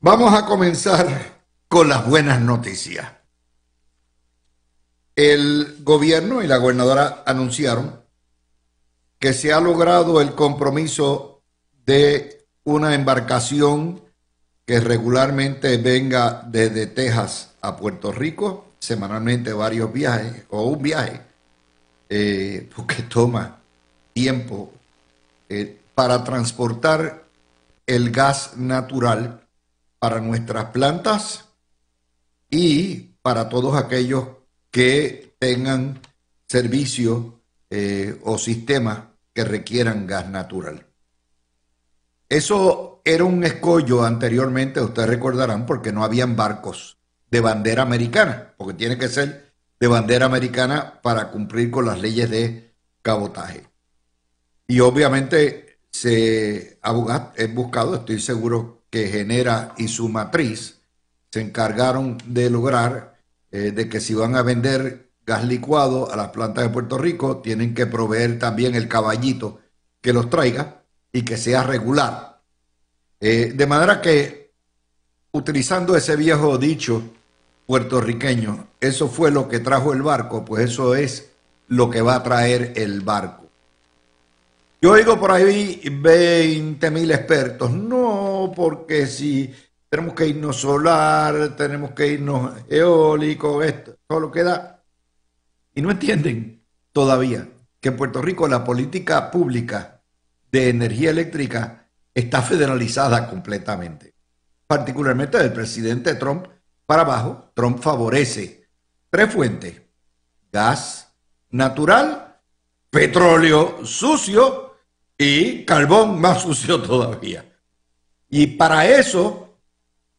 Vamos a comenzar con las buenas noticias. El gobierno y la gobernadora anunciaron que se ha logrado el compromiso de una embarcación que regularmente venga desde Texas a Puerto Rico, semanalmente varios viajes o un viaje, porque toma tiempo para transportar el gas natural para nuestras plantas y para todos aquellos que tengan servicios o sistemas que requieran gas natural. Eso era un escollo anteriormente, ustedes recordarán, porque no habían barcos de bandera americana, porque tiene que ser de bandera americana para cumplir con las leyes de cabotaje. Y obviamente se ha buscado, estoy seguro que Genera y su matriz se encargaron de lograr de que si van a vender gas licuado a las plantas de Puerto Rico, tienen que proveer también el caballito que los traiga y que sea regular. De manera que, utilizando ese viejo dicho puertorriqueño, eso fue lo que trajo el barco, pues eso es lo que va a traer el barco. Yo oigo por ahí 20.000 expertos, no, porque si tenemos que irnos solar, tenemos que irnos eólico, esto, todo lo que da. Y no entienden todavía que en Puerto Rico la política pública de energía eléctrica está federalizada completamente. Particularmente del presidente Trump para abajo, Trump favorece tres fuentes: gas natural, petróleo sucio y carbón más sucio todavía. Y para eso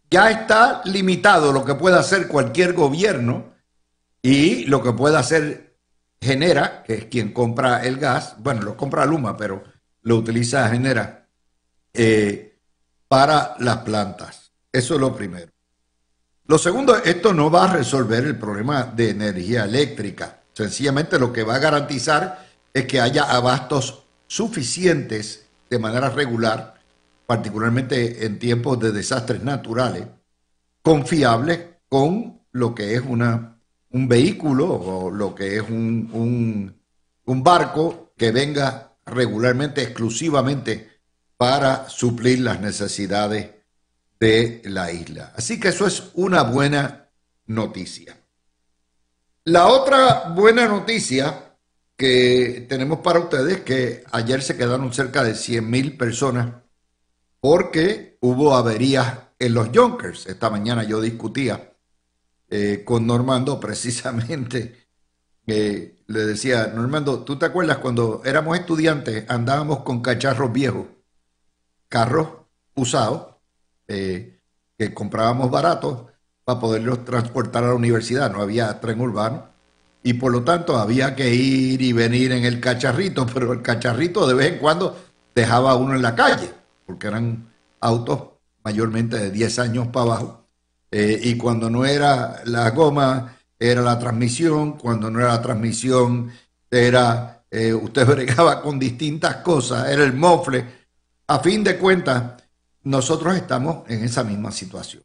ya está limitado lo que pueda hacer cualquier gobierno y lo que pueda hacer Genera, que es quien compra el gas, bueno, lo compra Luma, pero lo utiliza Genera para las plantas. Eso es lo primero. Lo segundo, esto no va a resolver el problema de energía eléctrica. Sencillamente lo que va a garantizar es que haya abastos suficientes de manera regular, particularmente en tiempos de desastres naturales, confiables con lo que es un vehículo o lo que es un barco que venga regularmente, exclusivamente para suplir las necesidades de la isla. Así que eso es una buena noticia. La otra buena noticia que tenemos para ustedes es que ayer se quedaron cerca de 100.000 personas porque hubo averías en los Junkers. Esta mañana yo discutía con Normando precisamente. Le decía, Normando, ¿tú te acuerdas cuando éramos estudiantes andábamos con cacharros viejos, carros usados, que comprábamos baratos para poderlos transportar a la universidad? No había tren urbano y por lo tanto había que ir y venir en el cacharrito, pero el cacharrito de vez en cuando dejaba a uno en la calle, porque eran autos mayormente de 10 años para abajo, y cuando no era la goma, era la transmisión; cuando no era la transmisión, era usted bregaba con distintas cosas, era el mofle. A fin de cuentas, nosotros estamos en esa misma situación.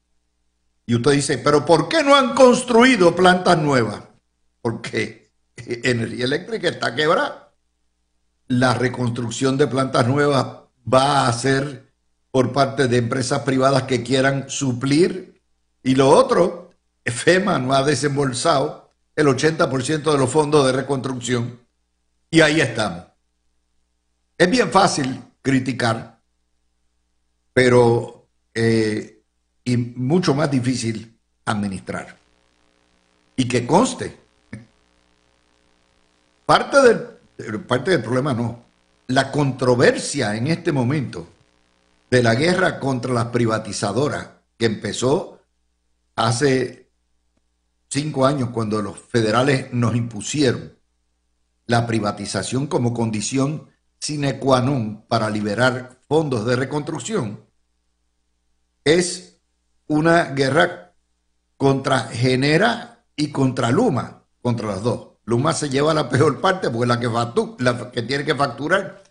Y usted dice, ¿pero por qué no han construido plantas nuevas? Porque energía eléctrica está quebrada. La reconstrucción de plantas nuevas va a ser por parte de empresas privadas que quieran suplir. Y lo otro, FEMA no ha desembolsado el 80% de los fondos de reconstrucción. Y ahí estamos. Es bien fácil criticar, pero y mucho más difícil administrar. Y que conste, parte del problema no. La controversia en este momento de la guerra contra las privatizadoras, que empezó hace 5 años cuando los federales nos impusieron la privatización como condición sine qua non para liberar fondos de reconstrucción, es una guerra contra Genera y contra Luma, contra las dos. Luma se lleva la peor parte porque es la que tiene que facturar,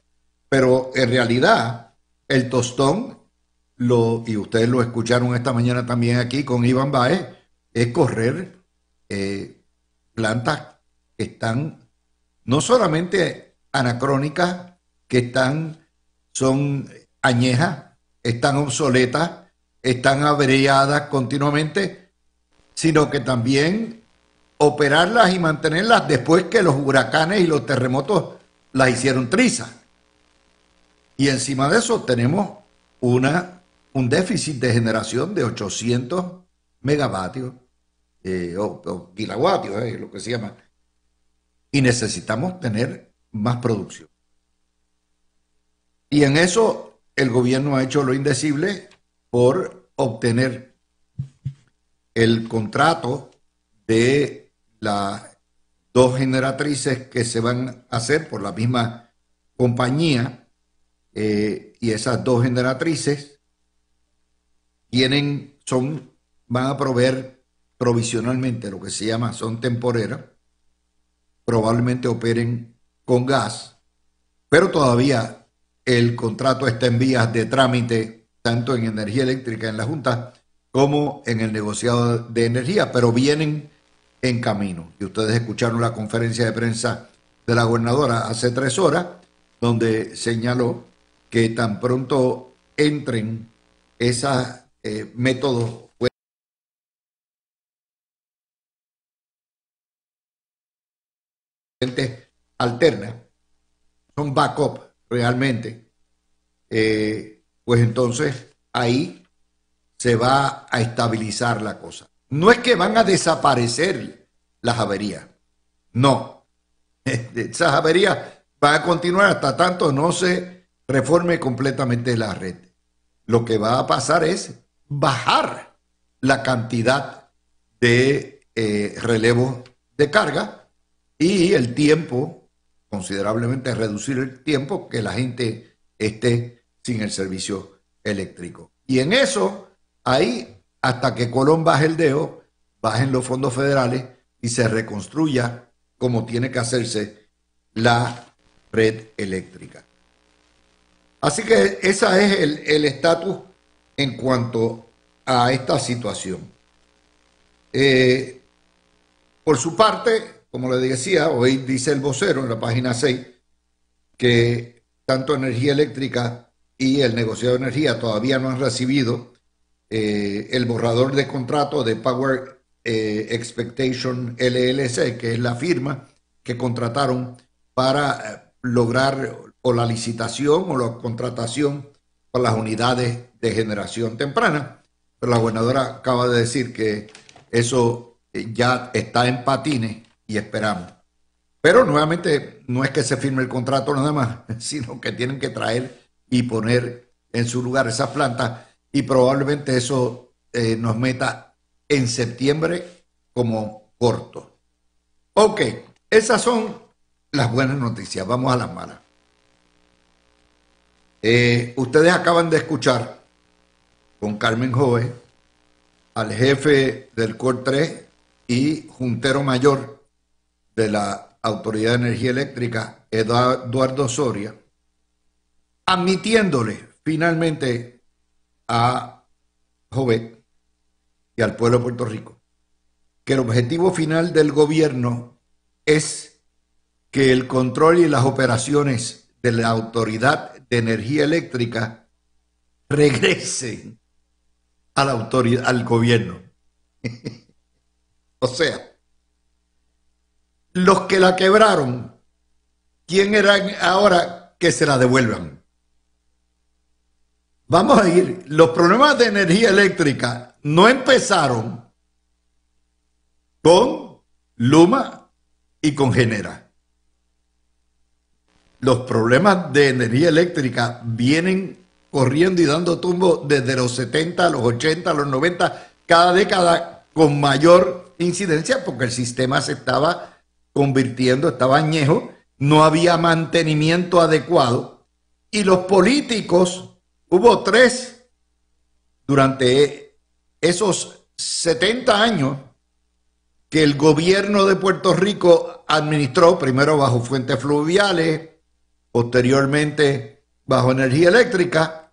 pero en realidad el tostón y ustedes lo escucharon esta mañana también aquí con Iván Baez, es correr plantas que están no solamente anacrónicas, son añejas, están obsoletas, están averiadas continuamente, sino que también operarlas y mantenerlas después que los huracanes y los terremotos las hicieron trizas. Y encima de eso tenemos un déficit de generación de 800 megavatios o kilovatios, lo que se llama. Y necesitamos tener más producción. Y en eso el gobierno ha hecho lo indecible por obtener el contrato de las 2 generatrices que se van a hacer por la misma compañía. Y esas 2 generatrices van a proveer provisionalmente lo que se llama, son temporeras, probablemente operen con gas, pero todavía el contrato está en vías de trámite, tanto en energía eléctrica en la Junta como en el negociado de energía, pero vienen en camino. Y ustedes escucharon la conferencia de prensa de la gobernadora hace 3 horas, donde señaló que tan pronto entren esos métodos alternas, son backup realmente, pues entonces ahí se va a estabilizar la cosa. No es que van a desaparecer las averías, no. Esas averías van a continuar hasta tanto no se reforme completamente la red. Lo que va a pasar es bajar la cantidad de relevos de carga y el tiempo, considerablemente reducir el tiempo que la gente esté sin el servicio eléctrico. Y en eso, ahí, hasta que Colón baje el dedo, bajen los fondos federales y se reconstruya como tiene que hacerse la red eléctrica. Así que ese es el estatus en cuanto a esta situación. Por su parte, como le decía, hoy dice el vocero en la página 6 que tanto energía eléctrica y el negociado de energía todavía no han recibido el borrador de contrato de Power Expectation LLC, que es la firma que contrataron para lograr o la licitación o la contratación para las unidades de generación temprana. Pero la gobernadora acaba de decir que eso ya está en patines y esperamos. Pero nuevamente no es que se firme el contrato nada más, sino que tienen que traer y poner en su lugar esas plantas y probablemente eso nos meta en septiembre como corto. Ok, esas son las buenas noticias. Vamos a las malas. Ustedes acaban de escuchar con Carmen Jove al jefe del COR 3 y juntero mayor de la Autoridad de Energía Eléctrica, Eduardo Soria, admitiéndole finalmente a Jove y al pueblo de Puerto Rico que el objetivo final del gobierno es que el control y las operaciones de la Autoridad de Energía Eléctrica regresen a la autoridad, al gobierno. O sea, los que la quebraron, ¿quién eran ahora que se la devuelvan? Vamos a ir, los problemas de energía eléctrica no empezaron con Luma y con Genera. Los problemas de energía eléctrica vienen corriendo y dando tumbo desde los 70, los 80, los 90, cada década con mayor incidencia porque el sistema se estaba convirtiendo, estaba añejo, no había mantenimiento adecuado y los políticos, hubo 3 durante esos 70 años que el gobierno de Puerto Rico administró, primero bajo fuentes fluviales, posteriormente bajo energía eléctrica,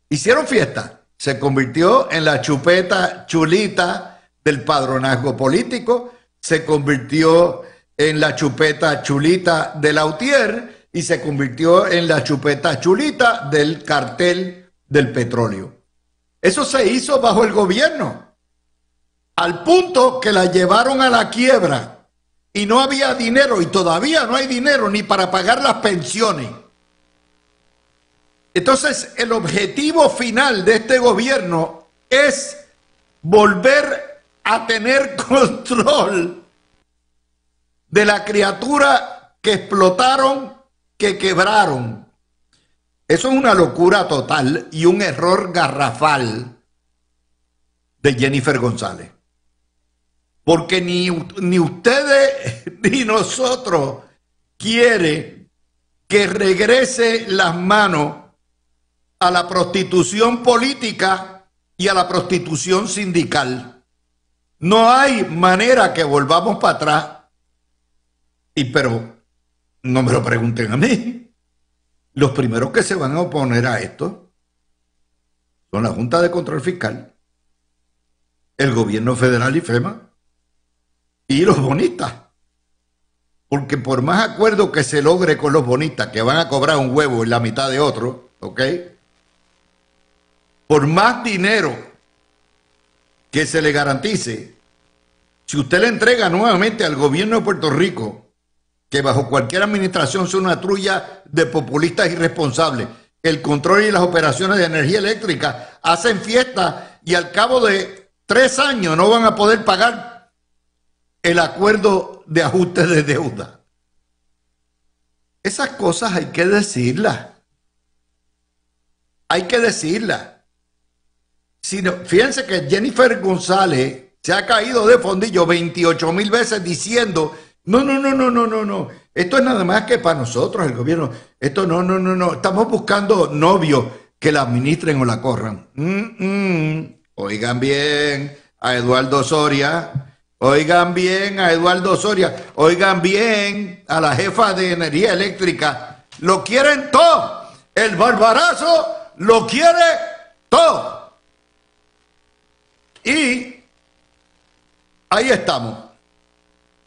Hicieron fiesta. Se convirtió en la chupeta chulita del padronazgo político, se convirtió en la chupeta chulita de Lautier y se convirtió en la chupeta chulita del cartel del petróleo. Eso se hizo bajo el gobierno, al punto que la llevaron a la quiebra y no había dinero, y todavía no hay dinero ni para pagar las pensiones. Entonces, el objetivo final de este gobierno es volver a tener control de la criatura que explotaron, que quebraron. Eso es una locura total y un error garrafal de Jennifer González. Porque ni ustedes ni nosotros quieren que regrese las manos a la prostitución política y a la prostitución sindical. No hay manera que volvamos para atrás. Pero no me lo pregunten a mí. Los primeros que se van a oponer a esto son la Junta de Control Fiscal, el gobierno federal y FEMA y los bonistas. Porque por más acuerdo que se logre con los bonistas, que van a cobrar un huevo en la mitad de otro, ¿ok? Por más dinero que se le garantice, si usted le entrega nuevamente al gobierno de Puerto Rico, que bajo cualquier administración son una trulla de populistas irresponsables, el control y las operaciones de energía eléctrica, hacen fiesta y al cabo de 3 años no van a poder pagar el acuerdo de ajuste de deuda. Esas cosas hay que decirlas. Hay que decirlas. Fíjense que Jennifer González se ha caído de fondillo 28,000 veces diciendo: no. Esto es nada más que para nosotros, el gobierno. Esto no. Estamos buscando novios que la administren o la corran. Oigan bien a Eduardo Soria. Oigan bien a Eduardo Soria. Oigan bien a la jefa de energía eléctrica. Lo quieren todo. El barbarazo lo quiere todo. Y ahí estamos.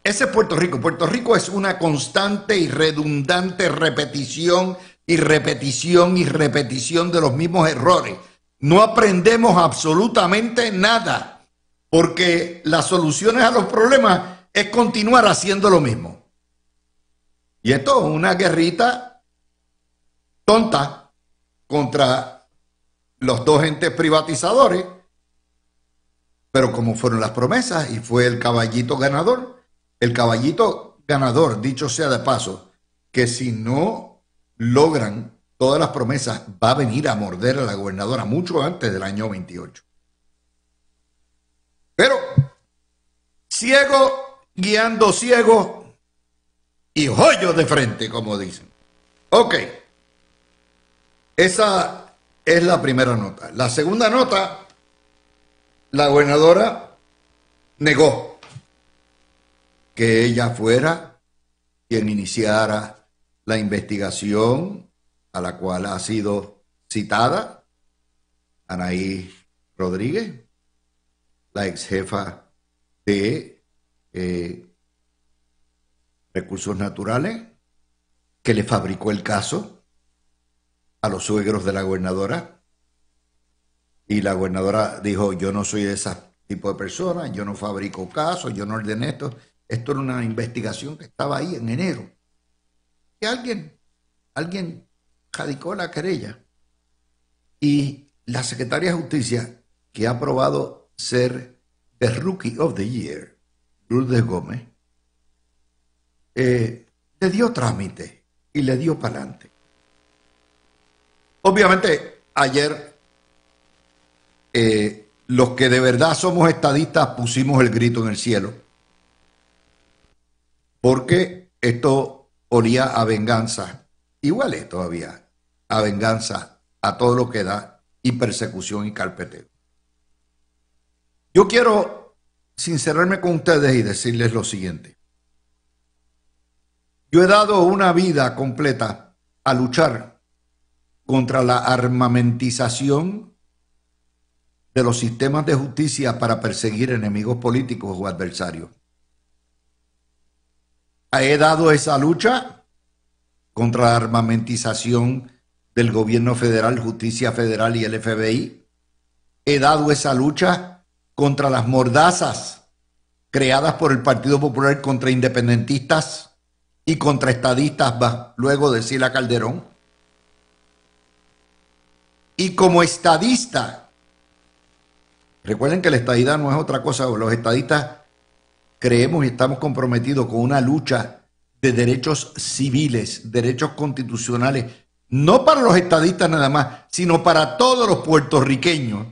Ese es Puerto Rico. Puerto Rico es una constante y redundante repetición y repetición y repetición de los mismos errores. No aprendemos absolutamente nada, porque las soluciones a los problemas es continuar haciendo lo mismo. Y esto es una guerrita tonta contra los dos entes privatizadores, pero como fueron las promesas y fue el caballito ganador. El caballito ganador, dicho sea de paso, que si no logran todas las promesas, va a venir a morder a la gobernadora mucho antes del año 28. Pero ciego guiando ciego y joyo de frente, como dicen. Ok, esa es la primera nota. La segunda nota, la gobernadora negó que ella fuera quien iniciara la investigación a la cual ha sido citada Anaí Rodríguez, la ex jefa de Recursos Naturales, que le fabricó el caso a los suegros de la gobernadora. Y la gobernadora dijo: yo no soy de ese tipo de persona, yo no fabrico casos, yo no ordené esto. Esto era una investigación que estaba ahí en enero. Y alguien radicó la querella. Y la Secretaría de Justicia, que ha probado ser the Rookie of the Year, Lourdes Gómez, le dio trámite y le dio para adelante. Obviamente, ayer los que de verdad somos estadistas pusimos el grito en el cielo, porque esto olía a venganza, igual es todavía, a venganza, a todo lo que da, y persecución y carpeteo. Yo quiero sincerarme con ustedes y decirles lo siguiente. Yo he dado una vida completa a luchar contra la armamentización de los sistemas de justicia para perseguir enemigos políticos o adversarios. He dado esa lucha contra la armamentización del gobierno federal, Justicia Federal y el FBI. He dado esa lucha contra las mordazas creadas por el Partido Popular contra independentistas y contra estadistas, luego de Sila Calderón. Y como estadista, recuerden que la estadidad no es otra cosa, los estadistas creemos y estamos comprometidos con una lucha de derechos civiles, derechos constitucionales, no para los estadistas nada más, sino para todos los puertorriqueños.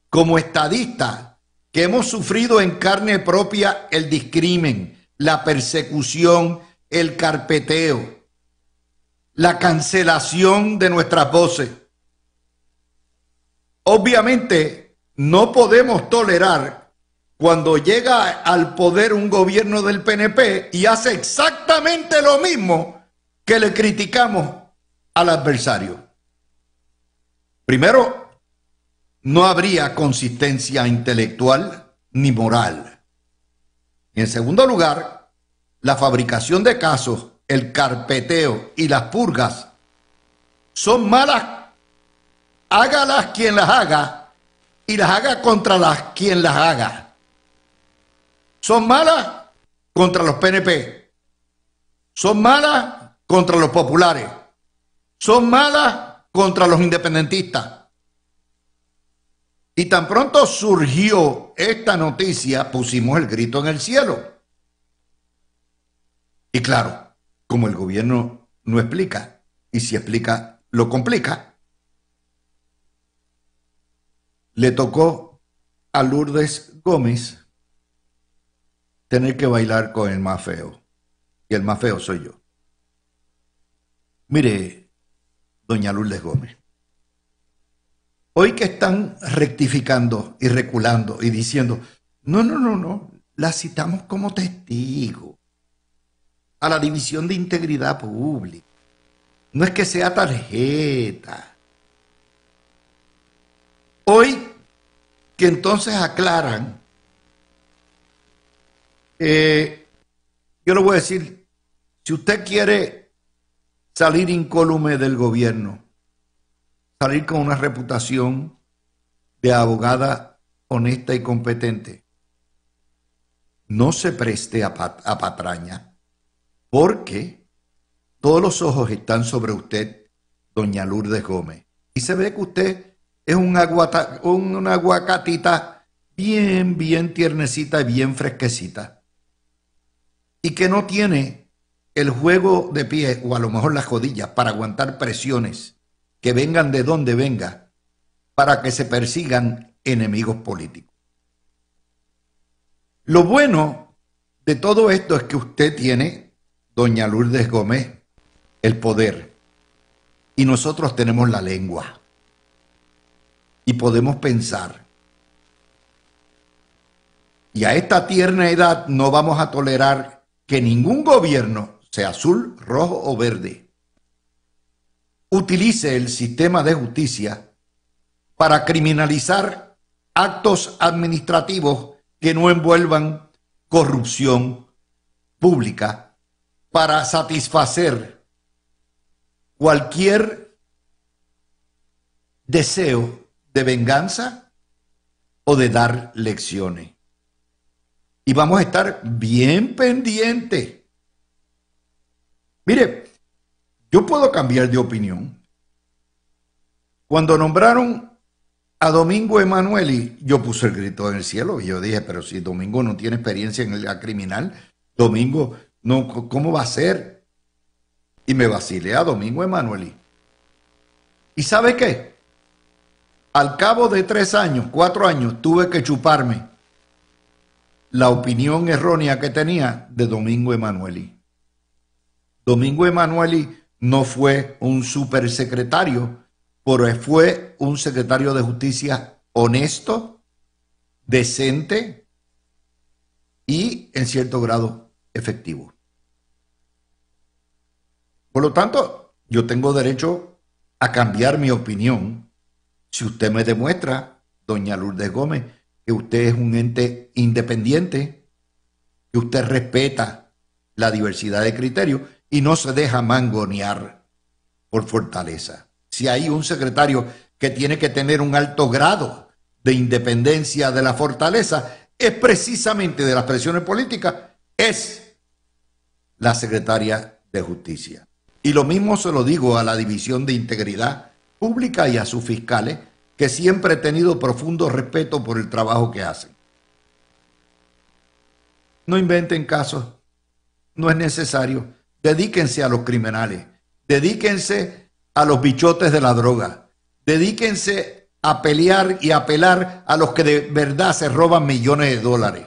Como estadistas que hemos sufrido en carne propia el discrimen, la persecución, el carpeteo, la cancelación de nuestras voces. Obviamente no podemos tolerar cuando llega al poder un gobierno del PNP y hace exactamente lo mismo que le criticamos al adversario. Primero, no habría consistencia intelectual ni moral. Y en segundo lugar, la fabricación de casos, el carpeteo y las purgas son malas, hágalas quien las haga y las haga contra quien las haga. Son malas contra los PNP, son malas contra los populares, son malas contra los independentistas. Y tan pronto surgió esta noticia, pusimos el grito en el cielo. Y claro, como el gobierno no explica, y si explica, lo complica, le tocó a Lourdes Gómez tener que bailar con el más feo. Y el más feo soy yo. Mire, doña Lourdes Gómez, hoy que están rectificando y reculando y diciendo, no, la citamos como testigo a la División de Integridad Pública. No es que sea tarjeta. Hoy que entonces aclaran, yo le voy a decir, si usted quiere salir incólume del gobierno, salir con una reputación de abogada honesta y competente, no se preste a patraña, porque todos los ojos están sobre usted, doña Lourdes Gómez. Y se ve que usted es una aguacatita bien tiernecita y bien fresquecita. Y que no tiene el juego de pie o a lo mejor las rodillas para aguantar presiones que vengan de donde venga para que se persigan enemigos políticos. Lo bueno de todo esto es que usted tiene, doña Lourdes Gómez, el poder y nosotros tenemos la lengua y podemos pensar. Y a esta tierna edad no vamos a tolerar que ningún gobierno, sea azul, rojo o verde, utilice el sistema de justicia para criminalizar actos administrativos que no envuelvan corrupción pública para satisfacer cualquier deseo de venganza o de dar lecciones. Y vamos a estar bien pendientes. Mire, yo puedo cambiar de opinión. Cuando nombraron a Domingo Emanueli, yo puse el grito en el cielo y yo dije, pero si Domingo no tiene experiencia en la criminal, Domingo, no, ¿cómo va a ser? Y me vacilé a Domingo Emanueli. ¿Y sabe qué? Al cabo de 3 años, 4 años, tuve que chuparme la opinión errónea que tenía de Domingo Emanueli. Domingo Emanueli no fue un supersecretario, pero fue un secretario de justicia honesto, decente y en cierto grado efectivo. Por lo tanto, yo tengo derecho a cambiar mi opinión si usted me demuestra, doña Lourdes Gómez, que usted es un ente independiente, que usted respeta la diversidad de criterios y no se deja mangonear por Fortaleza. Si hay un secretario que tiene que tener un alto grado de independencia de la Fortaleza, es precisamente de las presiones políticas, es la secretaria de Justicia. Y lo mismo se lo digo a la División de Integridad Pública y a sus fiscales, que siempre he tenido profundo respeto por el trabajo que hacen. No inventen casos, no es necesario. Dedíquense a los criminales, dedíquense a los bichotes de la droga, dedíquense a pelear y apelar a los que de verdad se roban millones de dólares.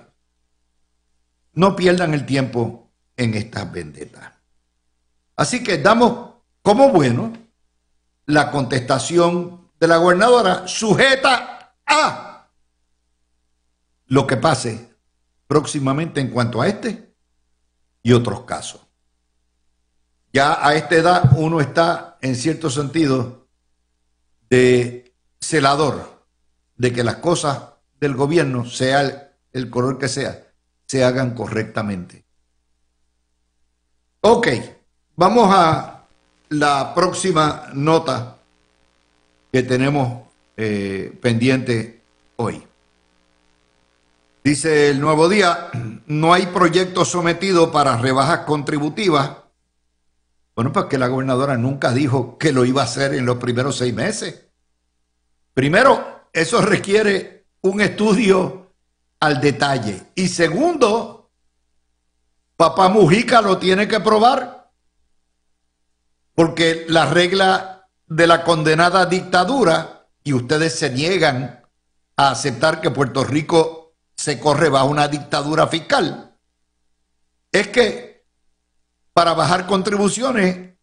No pierdan el tiempo en estas vendetas. Así que damos como bueno la contestación de la gobernadora sujeta a lo que pase próximamente en cuanto a este y otros casos. Ya a esta edad uno está en cierto sentido de celador de que las cosas del gobierno, sea el color que sea, se hagan correctamente. Ok, vamos a la próxima nota que tenemos pendiente hoy. Dice El Nuevo Día, no hay proyecto sometido para rebajas contributivas. Bueno, pues que la gobernadora nunca dijo que lo iba a hacer en los primeros 6 meses. Primero, eso requiere un estudio al detalle. Y segundo, Papá Mujica lo tiene que probar. Porque la regla de la condenada dictadura, y ustedes se niegan a aceptar que Puerto Rico se corre bajo una dictadura fiscal, es que para bajar contribuciones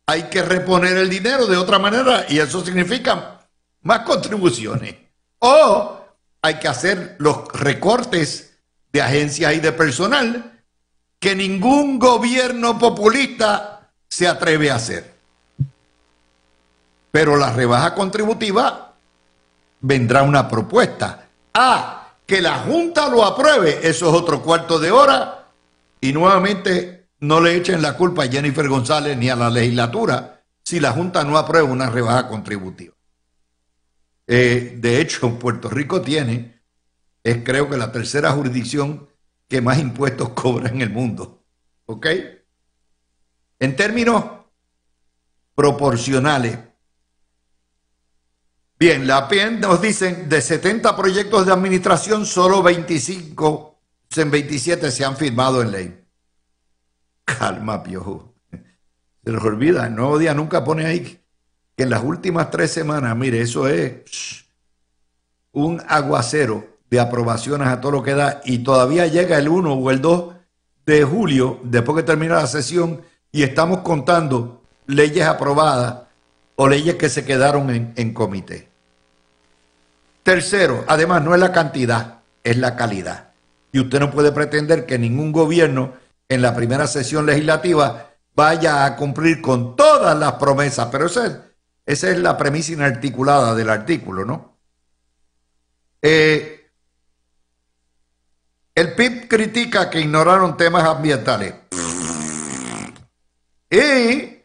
hay que reponer el dinero de otra manera y eso significa más contribuciones. O hay que hacer los recortes de agencias y de personal que ningún gobierno populista se atreve a hacer. Pero la rebaja contributiva vendrá una propuesta. Que la Junta lo apruebe, eso es otro cuarto de hora. Y nuevamente no le echen la culpa a Jennifer González ni a la legislatura si la Junta no aprueba una rebaja contributiva. De hecho, Puerto Rico es creo que la tercera jurisdicción que más impuestos cobra en el mundo. ¿Ok? En términos proporcionales. Bien, la PEN nos dicen de 70 proyectos de administración, solo 25, en 27 se han firmado en ley. Calma, piojo. Se les olvida, el Nuevo Día nunca pone ahí que en las últimas 3 semanas, mire, eso es un aguacero de aprobaciones a todo lo que da y todavía llega el 1 o el 2 de julio, después que termina la sesión, y estamos contando leyes aprobadas o leyes que se quedaron en comité. Tercero, además no es la cantidad, es la calidad. Y usted no puede pretender que ningún gobierno en la primera sesión legislativa vaya a cumplir con todas las promesas, pero esa es la premisa inarticulada del artículo, ¿no? El PIB critica que ignoraron temas ambientales y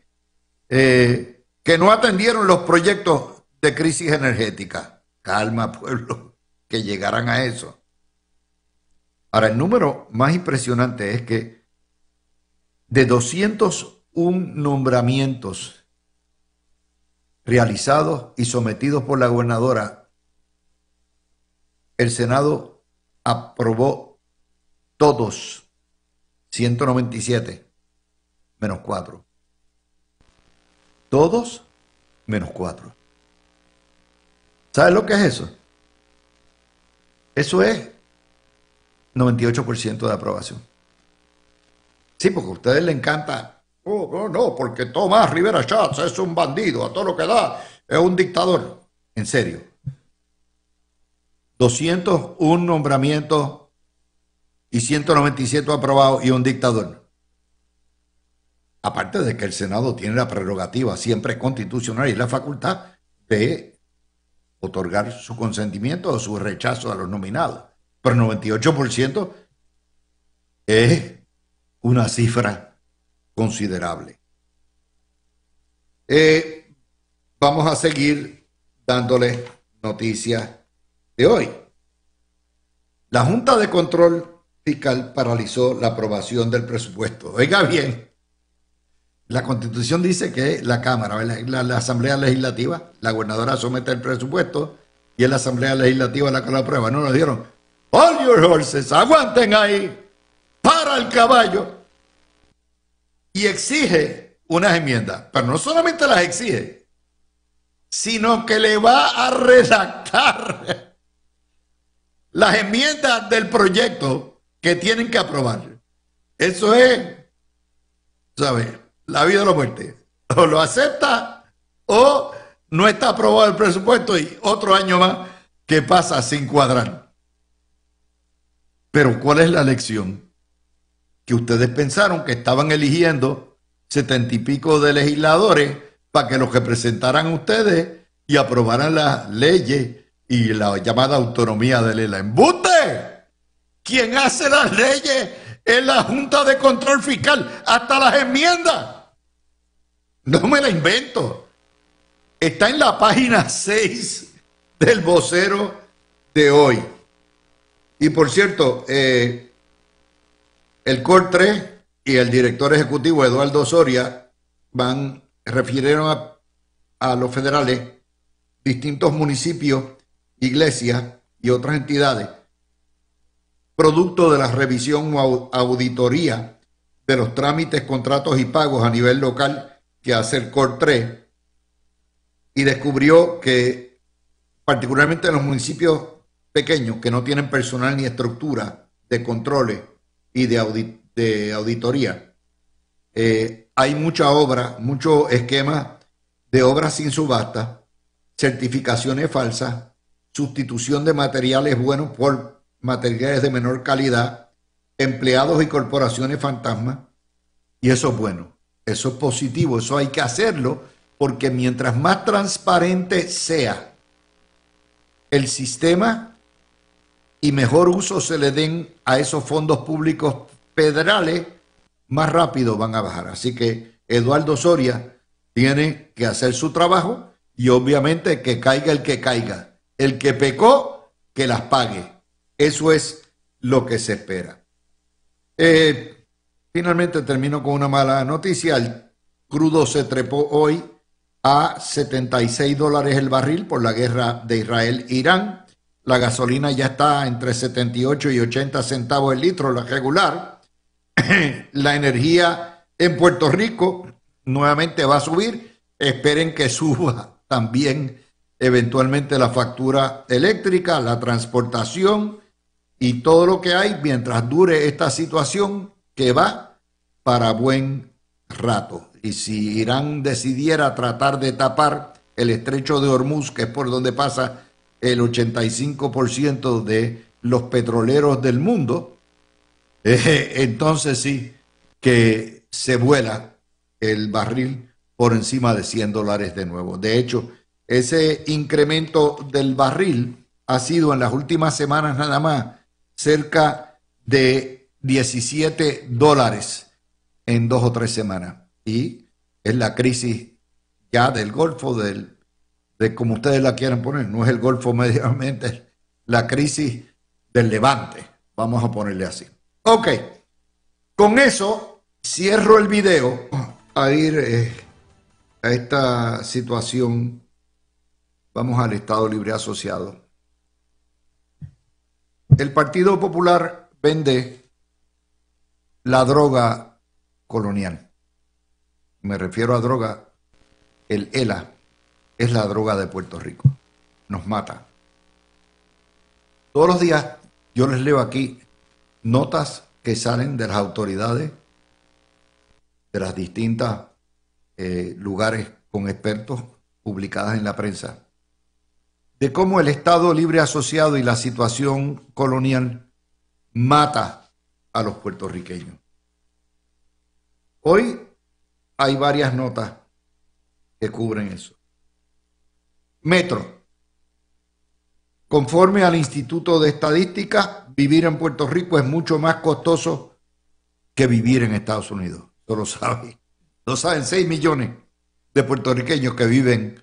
que no atendieron los proyectos de crisis energética. Calma, pueblo, que llegarán a eso. Ahora, el número más impresionante es que de 201 nombramientos realizados y sometidos por la gobernadora, el Senado aprobó todos, 197, menos 4. Todos, menos 4. ¿Sabes lo que es eso? Eso es 98% de aprobación. Sí, porque a ustedes les encanta. No, porque Tomás Rivera Schatz es un bandido, a todo lo que da, es un dictador. En serio. 201 nombramientos y 197 aprobados y un dictador. aparte de que el Senado tiene la prerrogativa siempre constitucional y la facultad de otorgar su consentimiento o su rechazo a los nominados. Pero 98% es una cifra considerable. Vamos a seguir dándole noticias de hoy. La Junta de Control Fiscal paralizó la aprobación del presupuesto. Oiga bien, la Constitución dice que la Cámara, la Asamblea Legislativa, la gobernadora somete el presupuesto y es la Asamblea Legislativa la que lo aprueba. No lo dieron. All your horses, aguanten ahí, para el caballo. Y exige unas enmiendas, pero no solamente las exige, sino que le va a redactar las enmiendas del proyecto que tienen que aprobar. Eso es, ¿sabes? La vida o la muerte. O lo acepta o no está aprobado el presupuesto y otro año más que pasa sin cuadrar. Pero ¿cuál es la lección? Que ustedes pensaron que estaban eligiendo 70 y pico de legisladores para que los representaran a ustedes y aprobaran las leyes y la llamada autonomía de la ¡embuste! Quien hace las leyes es la Junta de Control Fiscal, hasta las enmiendas. No me la invento. Está en la página 6 del vocero de hoy. Y por cierto, el COR 3 y el director ejecutivo Eduardo Soria refirieron a los federales distintos municipios, iglesias y otras entidades, producto de la revisión o auditoría de los trámites, contratos y pagos a nivel local que hace el COR 3, y descubrió que particularmente en los municipios pequeños que no tienen personal ni estructura de controles y de auditoría, hay mucha obra, muchos esquemas de obras sin subasta, certificaciones falsas, sustitución de materiales buenos por materiales de menor calidad, empleados y corporaciones fantasmas, y eso es bueno, eso es positivo, eso hay que hacerlo, porque mientras más transparente sea el sistema y mejor uso se le den a esos fondos públicos federales, más rápido van a bajar. Así que Eduardo Soria tiene que hacer su trabajo y obviamente que caiga el que caiga. El que pecó, que las pague. Eso es lo que se espera. Finalmente termino con una mala noticia. El crudo se trepó hoy a $76 el barril por la guerra de Israel-Irán. La gasolina ya está entre 78 y 80 centavos el litro, la regular. La energía en Puerto Rico nuevamente va a subir. Esperen que suba también eventualmente la factura eléctrica, la transportación y todo lo que hay mientras dure esta situación que va para buen rato. Y si Irán decidiera tratar de tapar el estrecho de Hormuz, que es por donde pasa el 85% de los petroleros del mundo, entonces sí que se vuela el barril por encima de $100 de nuevo. De hecho, ese incremento del barril ha sido en las últimas semanas nada más cerca de $17 en 2 o 3 semanas. Y es la crisis ya del Golfo, de como ustedes la quieran poner, no es el Golfo mediamente, la crisis del Levante, vamos a ponerle así. Ok, con eso cierro el video a ir a esta situación. Vamos al Estado Libre Asociado. El Partido Popular vende la droga colonial. Me refiero a droga, el ELA. Es la droga de Puerto Rico. Nos mata. Todos los días yo les leo aquí notas que salen de las autoridades, de las distintas lugares con expertos publicadas en la prensa, de cómo el Estado Libre Asociado y la situación colonial mata a los puertorriqueños. Hoy hay varias notas que cubren eso. Metro. Conforme al Instituto de Estadística, vivir en Puerto Rico es mucho más costoso que vivir en Estados Unidos. Eso lo saben. Lo saben 6 millones de puertorriqueños que viven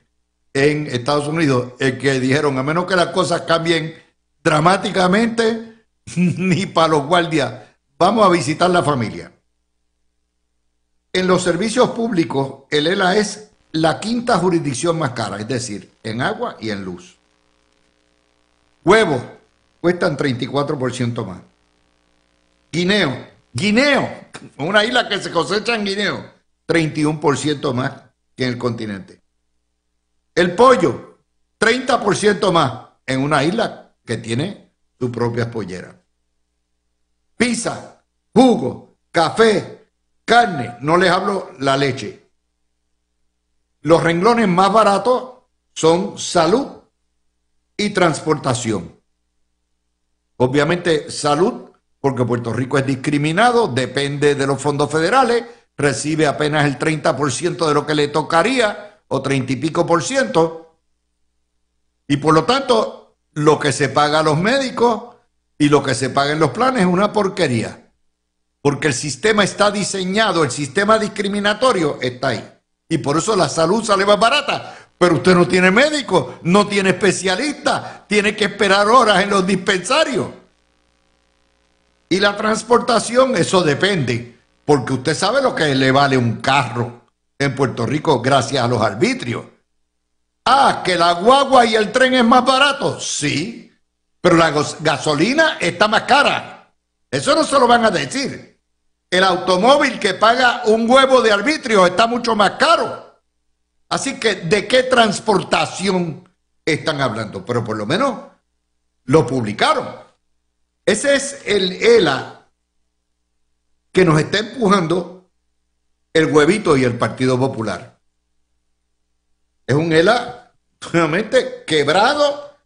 en Estados Unidos, que dijeron, a menos que las cosas cambien dramáticamente, ni para los guardias, vamos a visitar la familia. En los servicios públicos, el ELA es la quinta jurisdicción más cara, es decir, en agua y en luz. Huevos cuestan 34% más. Guineo, una isla que se cosecha en guineo, 31% más que en el continente. El pollo, 30% más en una isla que tiene su propia pollera. Pizza, jugo, café, carne, no les hablo la leche. Los renglones más baratos son salud y transportación. Obviamente salud, porque Puerto Rico es discriminado, depende de los fondos federales, recibe apenas el 30% de lo que le tocaría, o 30 y pico por ciento, y por lo tanto, lo que se paga a los médicos y lo que se paga en los planes es una porquería, porque el sistema está diseñado, el sistema discriminatorio está ahí, y por eso la salud sale más barata. Pero usted no tiene médico, no tiene especialista, tiene que esperar horas en los dispensarios. Y la transportación, eso depende, porque usted sabe lo que le vale un carro en Puerto Rico gracias a los arbitrios. Ah, que la guagua y el tren es más barato, sí, pero la gasolina está más cara. Eso no se lo van a decir. El automóvil que paga un huevo de arbitrio está mucho más caro. Así que, ¿de qué transportación están hablando? Pero por lo menos lo publicaron. Ese es el ELA que nos está empujando el huevito y el Partido Popular. Es un ELA nuevamente quebrado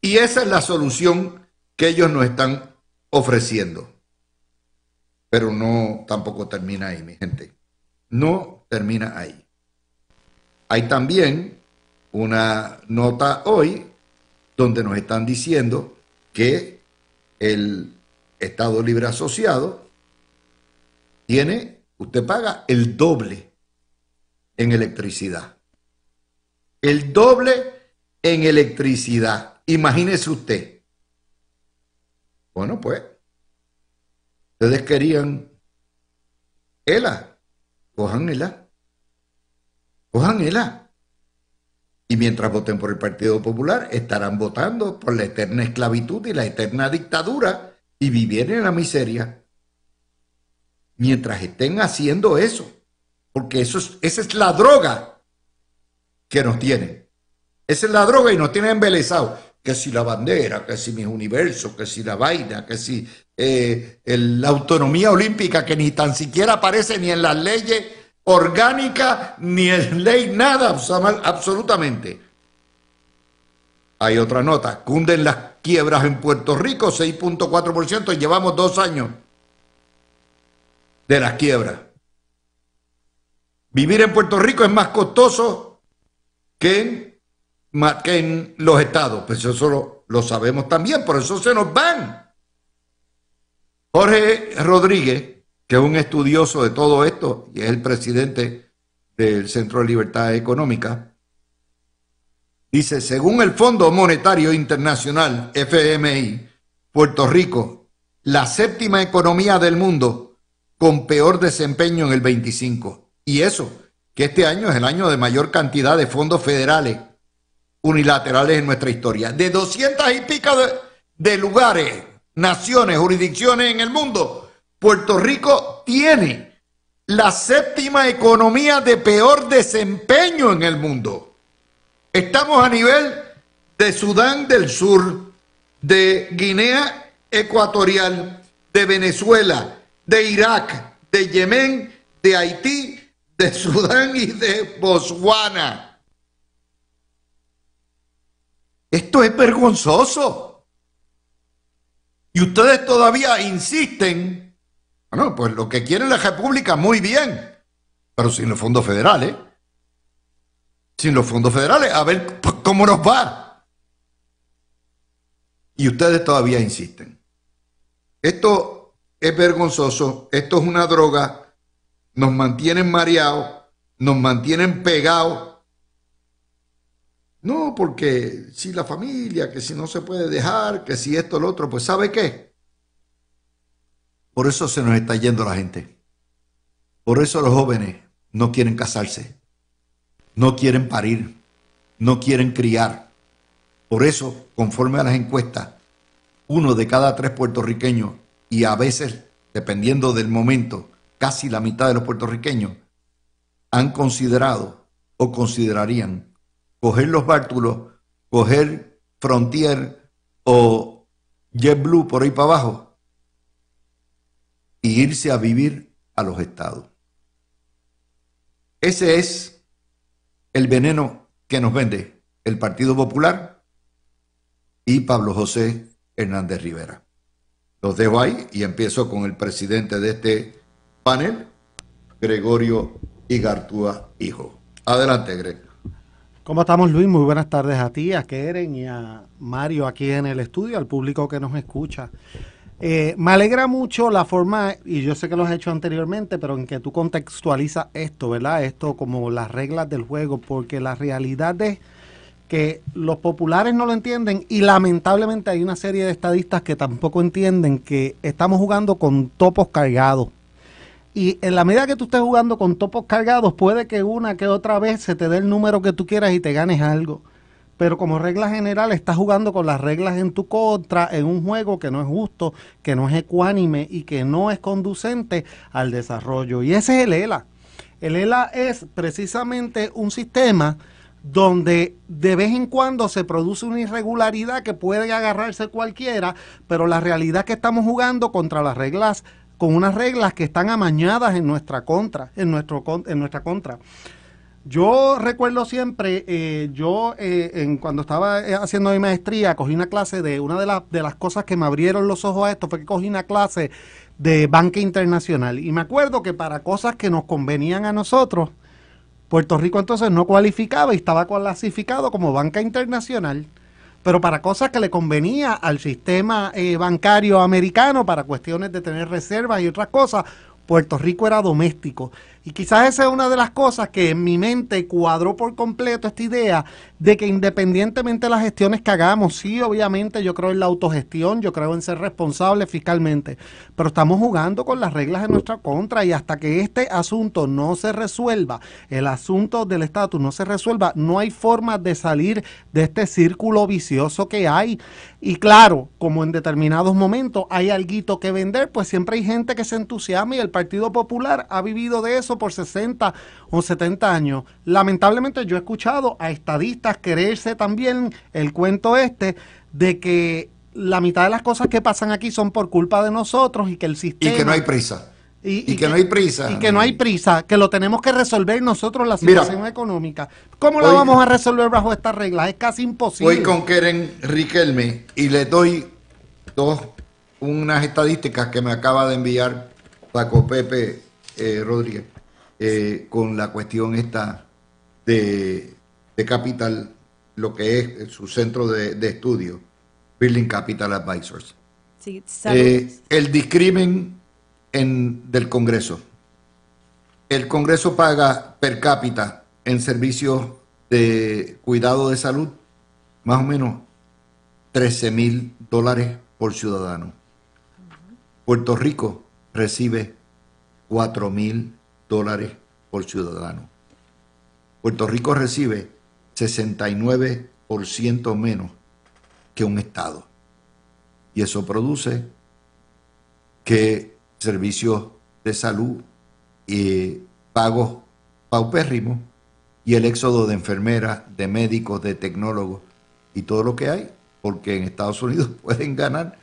y esa es la solución que ellos nos están ofreciendo. Pero no, tampoco termina ahí, mi gente. No termina ahí. Hay también una nota hoy donde nos están diciendo que el Estado Libre Asociado usted paga el doble en electricidad. El doble en electricidad. Imagínese usted. Bueno, pues, ustedes querían ELA, cojan ELA. Cojan ELA. Y mientras voten por el Partido Popular, estarán votando por la eterna esclavitud y la eterna dictadura y vivir en la miseria. Mientras estén haciendo eso, porque esa es la droga que nos tienen. Esa es la droga y nos tienen embelesados. Que si la bandera, que si mis universos, que si la vaina, que si la autonomía olímpica, que ni tan siquiera aparece ni en las leyes orgánica ni en ley, nada, absolutamente. Hay otra nota, cunden las quiebras en Puerto Rico, 6.4%, llevamos 2 años de las quiebras. Vivir en Puerto Rico es más costoso que en los estados, pues eso lo sabemos también, por eso se nos van. Jorge Rodríguez, que es un estudioso de todo esto y es el presidente del Centro de Libertad Económica, dice, según el Fondo Monetario Internacional, FMI, Puerto Rico, la séptima economía del mundo con peor desempeño en el 25. Y eso, que este año es el año de mayor cantidad de fondos federales unilaterales en nuestra historia. De 200 y pico de lugares, naciones, jurisdicciones en el mundo, Puerto Rico tiene la séptima economía de peor desempeño en el mundo. Estamos a nivel de Sudán del Sur, de Guinea Ecuatorial, de Venezuela, de Irak, de Yemen, de Haití, de Sudán y de Botswana. Esto es vergonzoso. Y ustedes todavía insisten. Bueno, pues lo que quiere la República, muy bien. pero sin los fondos federales. Sin los fondos federales, a ver cómo nos va. Y ustedes todavía insisten. Esto es vergonzoso, esto es una droga, nos mantienen mareados, nos mantienen pegados. No, porque si la familia, que si no se puede dejar, que si esto, lo otro, pues ¿sabe qué? Por eso se nos está yendo la gente. Por eso los jóvenes no quieren casarse, no quieren parir, no quieren criar. Por eso, conforme a las encuestas, 1 de cada 3 puertorriqueños, y a veces, dependiendo del momento, casi la mitad de los puertorriqueños, han considerado o considerarían coger los bártulos, coger Frontier o JetBlue por ahí para abajo y irse a vivir a los estados. Ese es el veneno que nos vende el Partido Popular y Pablo José Hernández Rivera. Los dejo ahí y empiezo con el presidente de este panel, Gregorio Igartúa Hijo. Adelante, Greg. ¿Cómo estamos, Luis? Muy buenas tardes a ti, a Keren y a Mario aquí en el estudio, al público que nos escucha. Me alegra mucho la forma, y yo sé que lo has hecho anteriormente, pero en que tú contextualizas esto, ¿verdad? Esto como las reglas del juego, porque la realidad es que los populares no lo entienden y lamentablemente hay una serie de estadistas que tampoco entienden que estamos jugando con topos cargados. Y en la medida que tú estés jugando con topos cargados, puede que una que otra vez se te dé el número que tú quieras y te ganes algo. Pero como regla general estás jugando con las reglas en tu contra en un juego que no es justo, que no es ecuánime y que no es conducente al desarrollo. Y ese es el ELA. El ELA es precisamente un sistema donde de vez en cuando se produce una irregularidad que puede agarrarse cualquiera, pero la realidad es que estamos jugando contra las reglas, con unas reglas que están amañadas en nuestra contra, en nuestra contra. Yo recuerdo siempre, cuando estaba haciendo mi maestría, cogí una clase de una de las cosas que me abrieron los ojos a esto, fue que cogí una clase de banca internacional. Y me acuerdo que para cosas que nos convenían a nosotros, Puerto Rico entonces no cualificaba y estaba clasificado como banca internacional. Pero para cosas que le convenía al sistema bancario americano, para cuestiones de tener reservas y otras cosas, Puerto Rico era doméstico. Y quizás esa es una de las cosas que en mi mente cuadró por completo esta idea de que independientemente de las gestiones que hagamos, sí, obviamente yo creo en la autogestión, yo creo en ser responsable fiscalmente, pero estamos jugando con las reglas en nuestra contra y hasta que este asunto no se resuelva, el asunto del estatus no se resuelva, no hay forma de salir de este círculo vicioso que hay. Y claro, como en determinados momentos hay alguito que vender, pues siempre hay gente que se entusiasma y el Partido Popular ha vivido de eso por 60 o 70 años. Lamentablemente yo he escuchado a estadistas quererse también el cuento de que la mitad de las cosas que pasan aquí son por culpa de nosotros y que el sistema... Y que no hay prisa. Y que no hay prisa. Y que no hay prisa, que lo tenemos que resolver nosotros la situación económica. ¿Cómo la vamos a resolver bajo estas reglas? Es casi imposible. Voy con Keren Riquelme y le doy unas estadísticas que me acaba de enviar Paco Pepe Rodríguez con la cuestión esta de Capital, lo que es su centro de estudio, Building Capital Advisors. Sí, el discrimen del Congreso. El Congreso paga per cápita en servicios de cuidado de salud más o menos $13,000 por ciudadano. Puerto Rico recibe $4,000 por ciudadano. Puerto Rico recibe 69% menos que un estado. Y eso produce que servicios de salud y pagos paupérrimos y el éxodo de enfermeras, de médicos, de tecnólogos y todo lo que hay, porque en Estados Unidos pueden ganar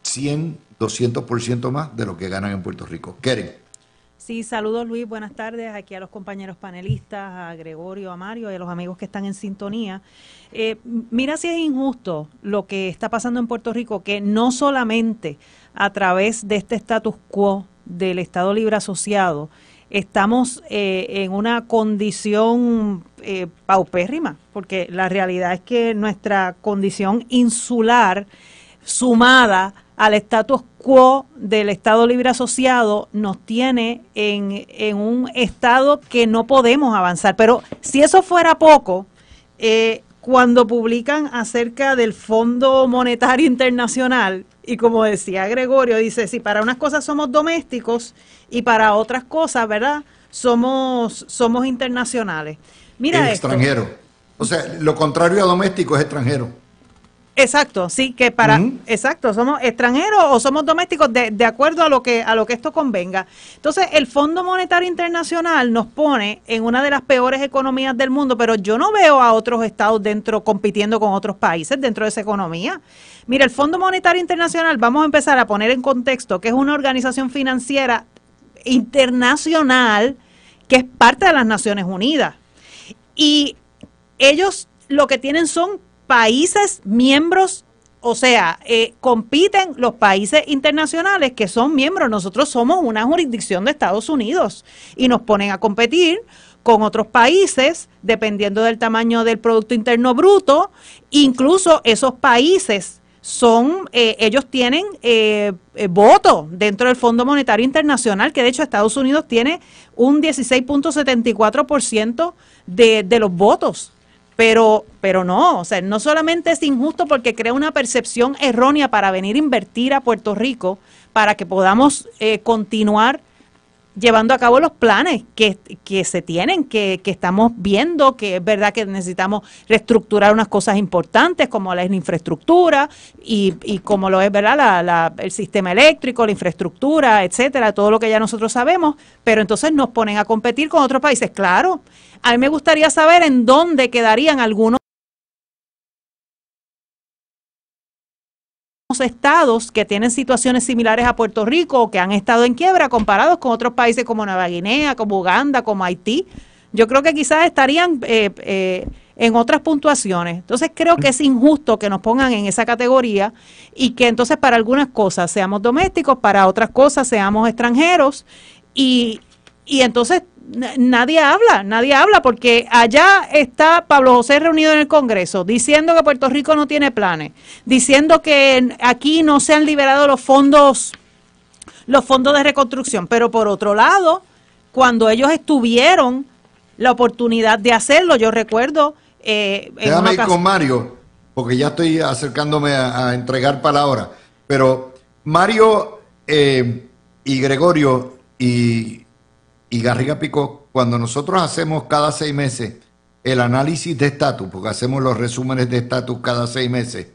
100, 200% más de lo que ganan en Puerto Rico. Keren. Sí, saludos Luis, buenas tardes aquí a los compañeros panelistas, a Gregorio, a Mario y a los amigos que están en sintonía. Mira si es injusto lo que está pasando en Puerto Rico, que no solamente a través de este status quo del Estado Libre Asociado estamos en una condición paupérrima, porque la realidad es que nuestra condición insular, sumada al status quo del Estado Libre Asociado, nos tiene en un estado que no podemos avanzar. Pero si eso fuera poco, cuando publican acerca del Fondo Monetario Internacional, y como decía Gregorio, dice, si para unas cosas somos domésticos y para otras cosas, ¿verdad?, somos internacionales. Mira extranjero. O sea, lo contrario a doméstico es extranjero. Exacto, sí, que exacto, somos extranjeros o somos domésticos de acuerdo a lo que esto convenga. Entonces, el Fondo Monetario Internacional nos pone en una de las peores economías del mundo, pero yo no veo a otros estados compitiendo con otros países dentro de esa economía. Mira, el Fondo Monetario Internacional, vamos a empezar a poner en contexto que es una organización financiera internacional que es parte de las Naciones Unidas. Y ellos lo que tienen son países miembros, o sea, compiten los países internacionales que son miembros. Nosotros somos una jurisdicción de Estados Unidos y nos ponen a competir con otros países dependiendo del tamaño del Producto Interno Bruto. Incluso esos países ellos tienen voto dentro del Fondo Monetario Internacional, que de hecho Estados Unidos tiene un 16.74% de los votos. Pero no, o sea, no solamente es injusto porque crea una percepción errónea para venir a invertir a Puerto Rico para que podamos continuar llevando a cabo los planes que se tienen, que estamos viendo, que es verdad que necesitamos reestructurar unas cosas importantes como la infraestructura y como lo es, ¿verdad?, el sistema eléctrico, la infraestructura, etcétera, todo lo que ya nosotros sabemos, pero entonces nos ponen a competir con otros países. Claro, a mí me gustaría saber en dónde quedarían algunos estados que tienen situaciones similares a Puerto Rico o que han estado en quiebra comparados con otros países como Nueva Guinea, como Uganda, como Haití. Yo creo que quizás estarían en otras puntuaciones. Entonces creo que es injusto que nos pongan en esa categoría y que entonces para algunas cosas seamos domésticos, para otras cosas seamos extranjeros y entonces nadie habla porque allá está Pablo José reunido en el Congreso diciendo que Puerto Rico no tiene planes, diciendo que aquí no se han liberado los fondos de reconstrucción, pero por otro lado, cuando ellos tuvieron la oportunidad de hacerlo, yo recuerdo déjame ir con Mario, porque ya estoy acercándome a entregar palabras, pero Mario y Gregorio y Garriga Picó, cuando nosotros hacemos cada 6 meses el análisis de estatus, porque hacemos los resúmenes de estatus cada 6 meses,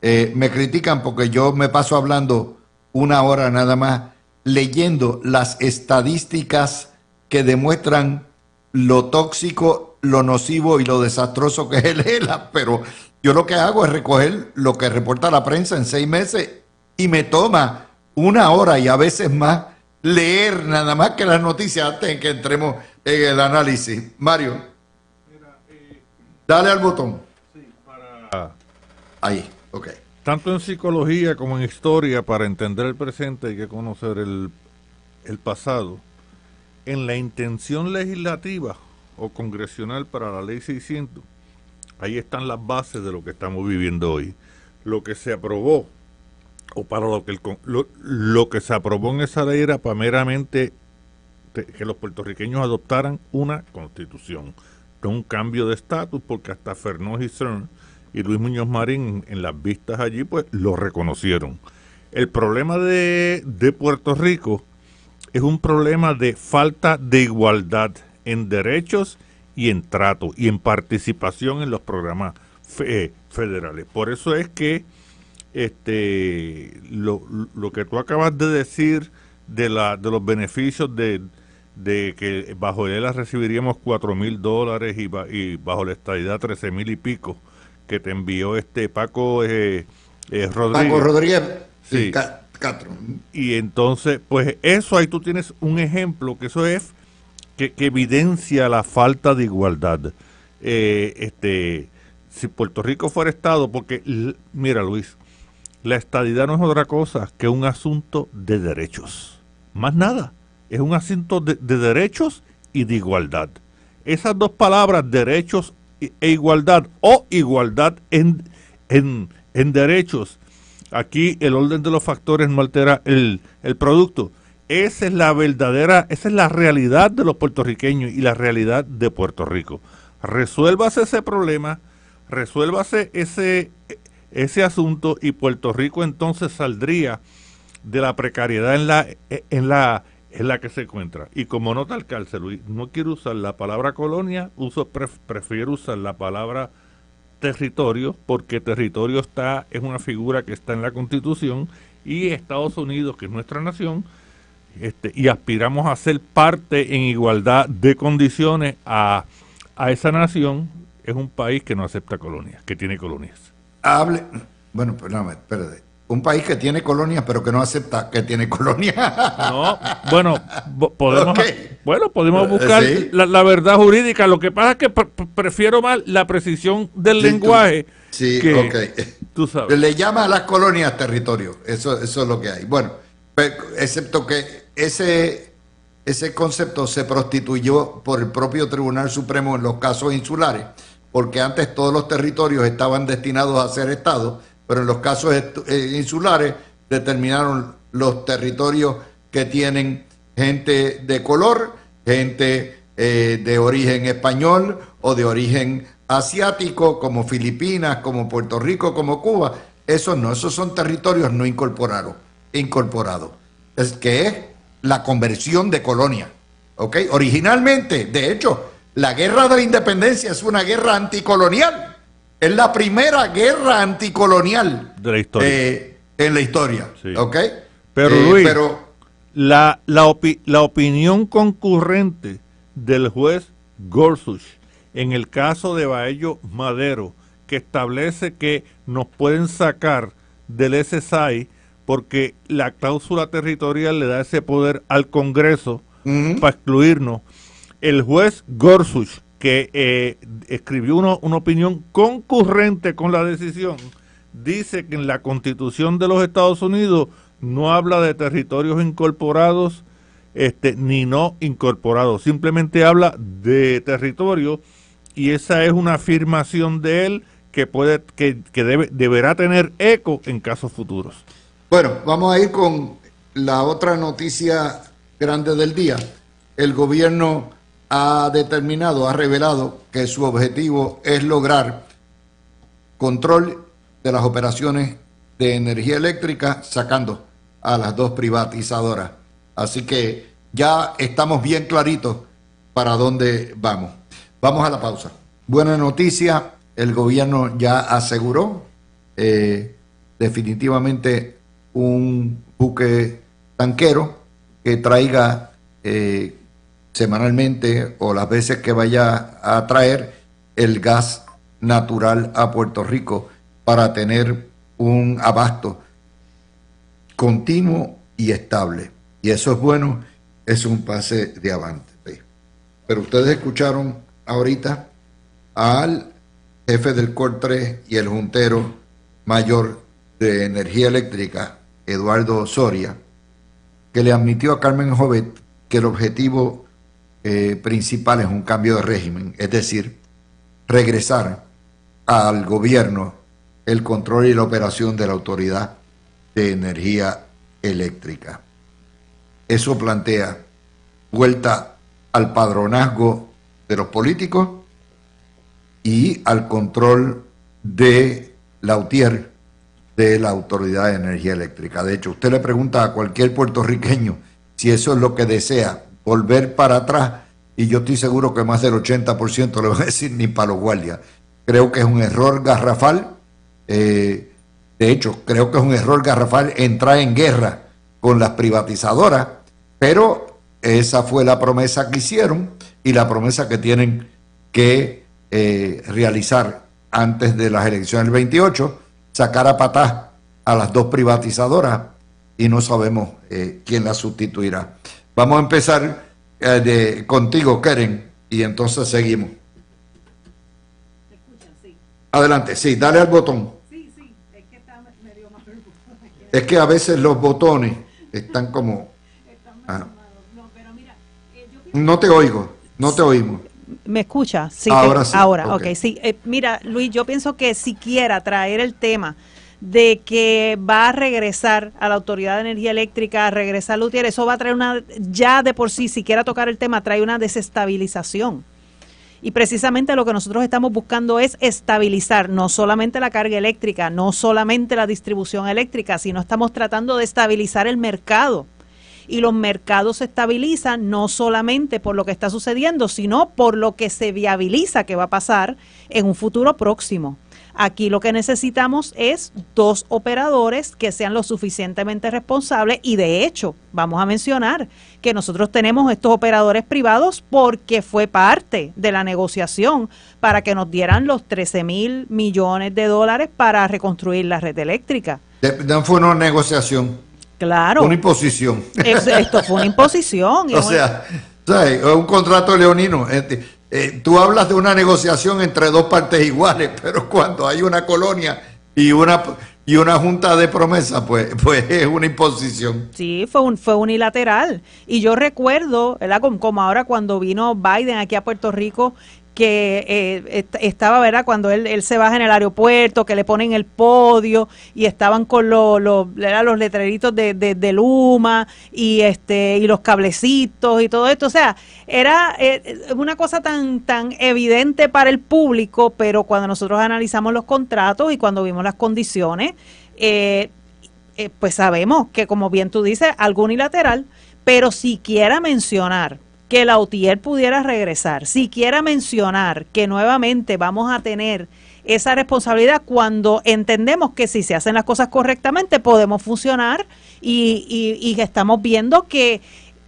me critican porque yo me paso hablando 1 hora nada más, leyendo las estadísticas que demuestran lo tóxico, lo nocivo y lo desastroso que es el ELA, pero yo lo que hago es recoger lo que reporta la prensa en 6 meses y me toma 1 hora y a veces más leer nada más que las noticias antes de que entremos en el análisis. Mario, dale al botón. Sí, ahí, ok. Tanto en psicología como en historia, para entender el presente hay que conocer el pasado. En la intención legislativa o congresional para la ley 600, ahí están las bases de lo que estamos viviendo hoy. Lo que se aprobó o para lo que se aprobó en esa ley era para meramente que los puertorriqueños adoptaran una constitución, no un cambio de estatus, porque hasta Fernández y Cern y Luis Muñoz Marín en las vistas allí pues lo reconocieron. El problema de Puerto Rico es un problema de falta de igualdad en derechos y en trato y en participación en los programas federales. Por eso es que lo que tú acabas de decir de los beneficios de que bajo el ELA recibiríamos $4,000 y bajo la estadidad 13,000 y pico que te envió Paco Rodríguez. Paco Rodríguez, sí. Castro. Y entonces, pues eso ahí tú tienes un ejemplo que eso es que evidencia la falta de igualdad. Si Puerto Rico fuera Estado, porque mira, Luis, la estadidad no es otra cosa que un asunto de derechos, más nada. es un asunto de derechos y de igualdad. Esas dos palabras, derechos e igualdad, o igualdad en derechos, aquí el orden de los factores no altera el producto. Esa es la verdadera, esa es la realidad de los puertorriqueños y la realidad de Puerto Rico. Resuélvase ese problema, resuélvase ese asunto y Puerto Rico entonces saldría de la precariedad en la que se encuentra. Y como nota al calce, Luis, no quiero usar la palabra colonia, prefiero usar la palabra territorio, porque territorio es una figura que está en la Constitución, y Estados Unidos, que es nuestra nación, y aspiramos a ser parte en igualdad de condiciones a esa nación, es un país que no acepta colonias, que tiene colonias. Bueno, perdóname, espérate. Un país que tiene colonias, pero que no acepta que tiene colonias. No, bueno, podemos, Okay. Podemos buscar Sí. la verdad jurídica. Lo que pasa es que prefiero más la precisión del lenguaje. Tú sabes. Le llama a las colonias territorio. Eso es lo que hay. Bueno, excepto que ese concepto se prostituyó por el propio Tribunal Supremo en los casos insulares, porque antes todos los territorios estaban destinados a ser estados, pero en los casos insulares determinaron los territorios que tienen gente de color, gente de origen español o de origen asiático, como Filipinas, como Puerto Rico, como Cuba. Esos son territorios no incorporados. Es que es la conversión de colonia. ¿Ok? Originalmente, de hecho, la guerra de la independencia es una guerra anticolonial. Es la primera guerra anticolonial de la historia. En la historia. Sí. ¿Ok? Pero Luis, la opinión concurrente del juez Gorsuch en el caso de Baello Madero, que establece que nos pueden sacar del SSI porque la cláusula territorial le da ese poder al Congreso para excluirnos. El juez Gorsuch, que escribió una opinión concurrente con la decisión, dice que en la Constitución de los Estados Unidos no habla de territorios incorporados ni no incorporados, simplemente habla de territorio, y esa es una afirmación de él que deberá tener eco en casos futuros. Bueno, vamos a ir con la otra noticia grande del día. El gobierno ha revelado que su objetivo es lograr control de las operaciones de energía eléctrica, sacando a las dos privatizadoras. Así que ya estamos bien claritos para dónde vamos. Vamos a la pausa. Buena noticia, el gobierno ya aseguró definitivamente un buque tanquero que traiga semanalmente o las veces que vaya a traer el gas natural a Puerto Rico para tener un abasto continuo y estable. Y eso es bueno, es un pase de avance. Pero ustedes escucharon ahorita al jefe del COR 3 y el juntero mayor de energía eléctrica, Eduardo Soria, que le admitió a Carmen Jovet que el objetivo principal es un cambio de régimen, es decir, regresar al gobierno el control y la operación de la Autoridad de Energía Eléctrica. Eso plantea vuelta al padronazgo de los políticos y al control de la UTIER, de la Autoridad de Energía Eléctrica. De hecho, usted le pregunta a cualquier puertorriqueño si eso es lo que desea, volver para atrás, y yo estoy seguro que más del 80% le va a decir ni para los guardias. Creo que es un error garrafal. De hecho, creo que es un error garrafal entrar en guerra con las privatizadoras, pero esa fue la promesa que hicieron y la promesa que tienen que realizar antes de las elecciones del 28, sacar a patas a las dos privatizadoras, y no sabemos quién las sustituirá. Vamos a empezar contigo, Keren, y entonces seguimos. ¿Te escuchan? Sí. Adelante, sí, dale al botón. Sí, es que está medio mal el botón. Es que a veces los botones están como... Están medio malos. No, pero No te oigo, no te oímos. ¿Me escucha? Sí, ahora sí. Ahora, ok. Sí. Mira, Luis, yo pienso que siquiera traer el tema de que va a regresar a la Autoridad de Energía Eléctrica, a regresar Lutier, eso va a traer ya de por sí, siquiera tocar el tema, trae una desestabilización. Y precisamente lo que nosotros estamos buscando es estabilizar no solamente la carga eléctrica, no solamente la distribución eléctrica, sino estamos tratando de estabilizar el mercado. Y los mercados se estabilizan no solamente por lo que está sucediendo, sino por lo que se viabiliza que va a pasar en un futuro próximo. Aquí lo que necesitamos es 2 operadores que sean lo suficientemente responsables y de hecho vamos a mencionar que nosotros tenemos estos operadores privados porque fue parte de la negociación para que nos dieran los 13,000 millones de dólares para reconstruir la red eléctrica. No fue una negociación. Claro. Una imposición. Esto fue una imposición. O sea, un contrato leonino. Tú hablas de una negociación entre 2 partes iguales, pero cuando hay una colonia y una junta de promesa, pues es una imposición. Sí, fue unilateral. Y yo recuerdo, ¿verdad? Como ahora cuando vino Biden aquí a Puerto Rico, que estaba, ¿verdad? Cuando él se baja en el aeropuerto, que le ponen el podio y estaban con los letreritos de Luma y los cablecitos y todo esto. O sea, era una cosa tan evidente para el público, pero cuando nosotros analizamos los contratos y cuando vimos las condiciones, pues sabemos que, como bien tú dices, algo unilateral, pero siquiera mencionar que la UTIER pudiera regresar, siquiera mencionar que nuevamente vamos a tener esa responsabilidad cuando entendemos que si se hacen las cosas correctamente podemos funcionar y estamos viendo que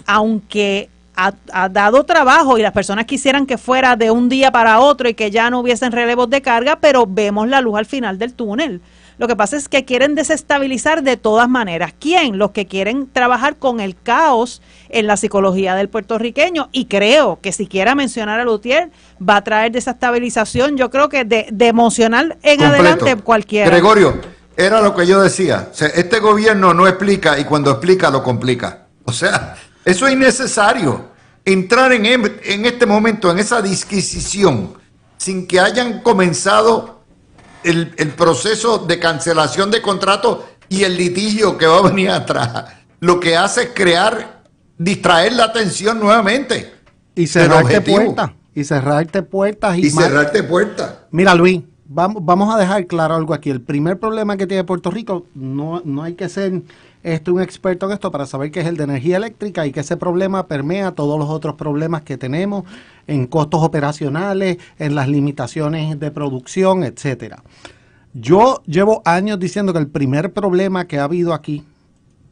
aunque ha dado trabajo y las personas quisieran que fuera de un día para otro y que ya no hubiesen relevos de carga, pero vemos la luz al final del túnel. Lo que pasa es que quieren desestabilizar de todas maneras. ¿Quién? Los que quieren trabajar con el caos en la psicología del puertorriqueño. Y creo que si quiera mencionar a Lutier, va a traer desestabilización, yo creo que de emocional en completo. Adelante cualquiera. Gregorio, era lo que yo decía. O sea, este gobierno no explica y cuando explica lo complica. O sea, eso es innecesario. Entrar en este momento en esa disquisición sin que hayan comenzado el proceso de cancelación de contrato y el litigio que va a venir atrás, lo que hace es distraer la atención nuevamente. Y cerrarte puertas. Y cerrarte puertas. Y cerrarte puertas. Mira, Luis, vamos a dejar claro algo aquí. El primer problema que tiene Puerto Rico, no hay que ser un experto en esto para saber que es el de energía eléctrica y que ese problema permea todos los otros problemas que tenemos en costos operacionales, en las limitaciones de producción, etcétera. Yo llevo años diciendo que el primer problema que ha habido aquí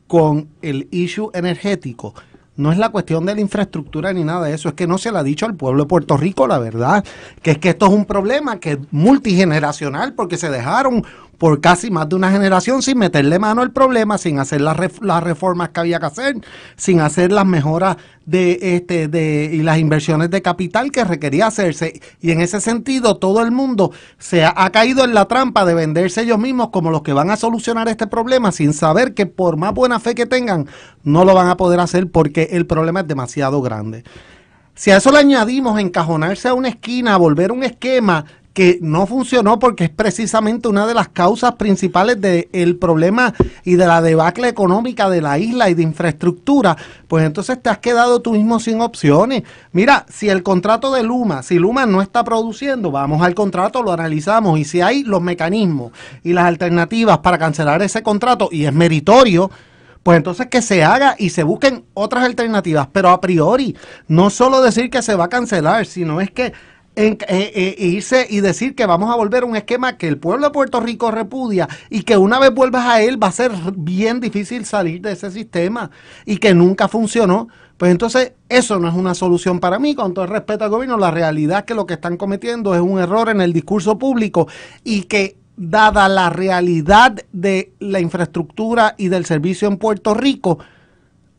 con el issue energético no es la cuestión de la infraestructura ni nada de eso, es que no se le ha dicho al pueblo de Puerto Rico la verdad, que es que esto es un problema que es multigeneracional porque se dejaron por casi más de una generación sin meterle mano al problema, sin hacer las reformas que había que hacer, sin hacer las mejoras y las inversiones de capital que requería hacerse. Y en ese sentido todo el mundo se ha caído en la trampa de venderse ellos mismos como los que van a solucionar este problema sin saber que por más buena fe que tengan no lo van a poder hacer porque el problema es demasiado grande. Si a eso le añadimos encajonarse a una esquina, volver un esquema que no funcionó porque es precisamente una de las causas principales del problema y de la debacle económica de la isla y de infraestructura, pues entonces te has quedado tú mismo sin opciones. Mira, si el contrato de Luma, si Luma no está produciendo, vamos al contrato, lo analizamos y si hay los mecanismos y las alternativas para cancelar ese contrato y es meritorio, pues entonces que se haga y se busquen otras alternativas, pero a priori, no solo decir que se va a cancelar, sino es que irse y decir que vamos a volver a un esquema que el pueblo de Puerto Rico repudia y que una vez vuelvas a él va a ser bien difícil salir de ese sistema y que nunca funcionó, pues entonces eso no es una solución para mí. Con todo el respeto al gobierno, la realidad es que lo que están cometiendo es un error en el discurso público y que dada la realidad de la infraestructura y del servicio en Puerto Rico,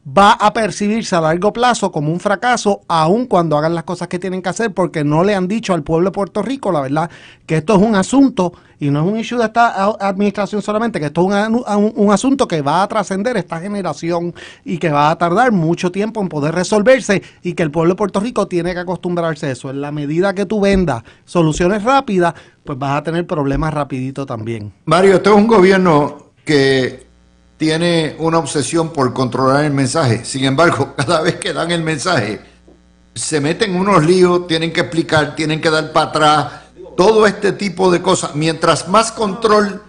va a percibirse a largo plazo como un fracaso, aun cuando hagan las cosas que tienen que hacer, porque no le han dicho al pueblo de Puerto Rico, la verdad, que esto es un asunto, y no es un issue de esta administración solamente, que esto es un asunto que va a trascender esta generación y que va a tardar mucho tiempo en poder resolverse, y que el pueblo de Puerto Rico tiene que acostumbrarse a eso. En la medida que tú vendas soluciones rápidas, pues vas a tener problemas rapidito también. Mario, este es un gobierno que tiene una obsesión por controlar el mensaje. Sin embargo, cada vez que dan el mensaje, se meten unos líos, tienen que explicar, tienen que dar para atrás, todo este tipo de cosas. Mientras más control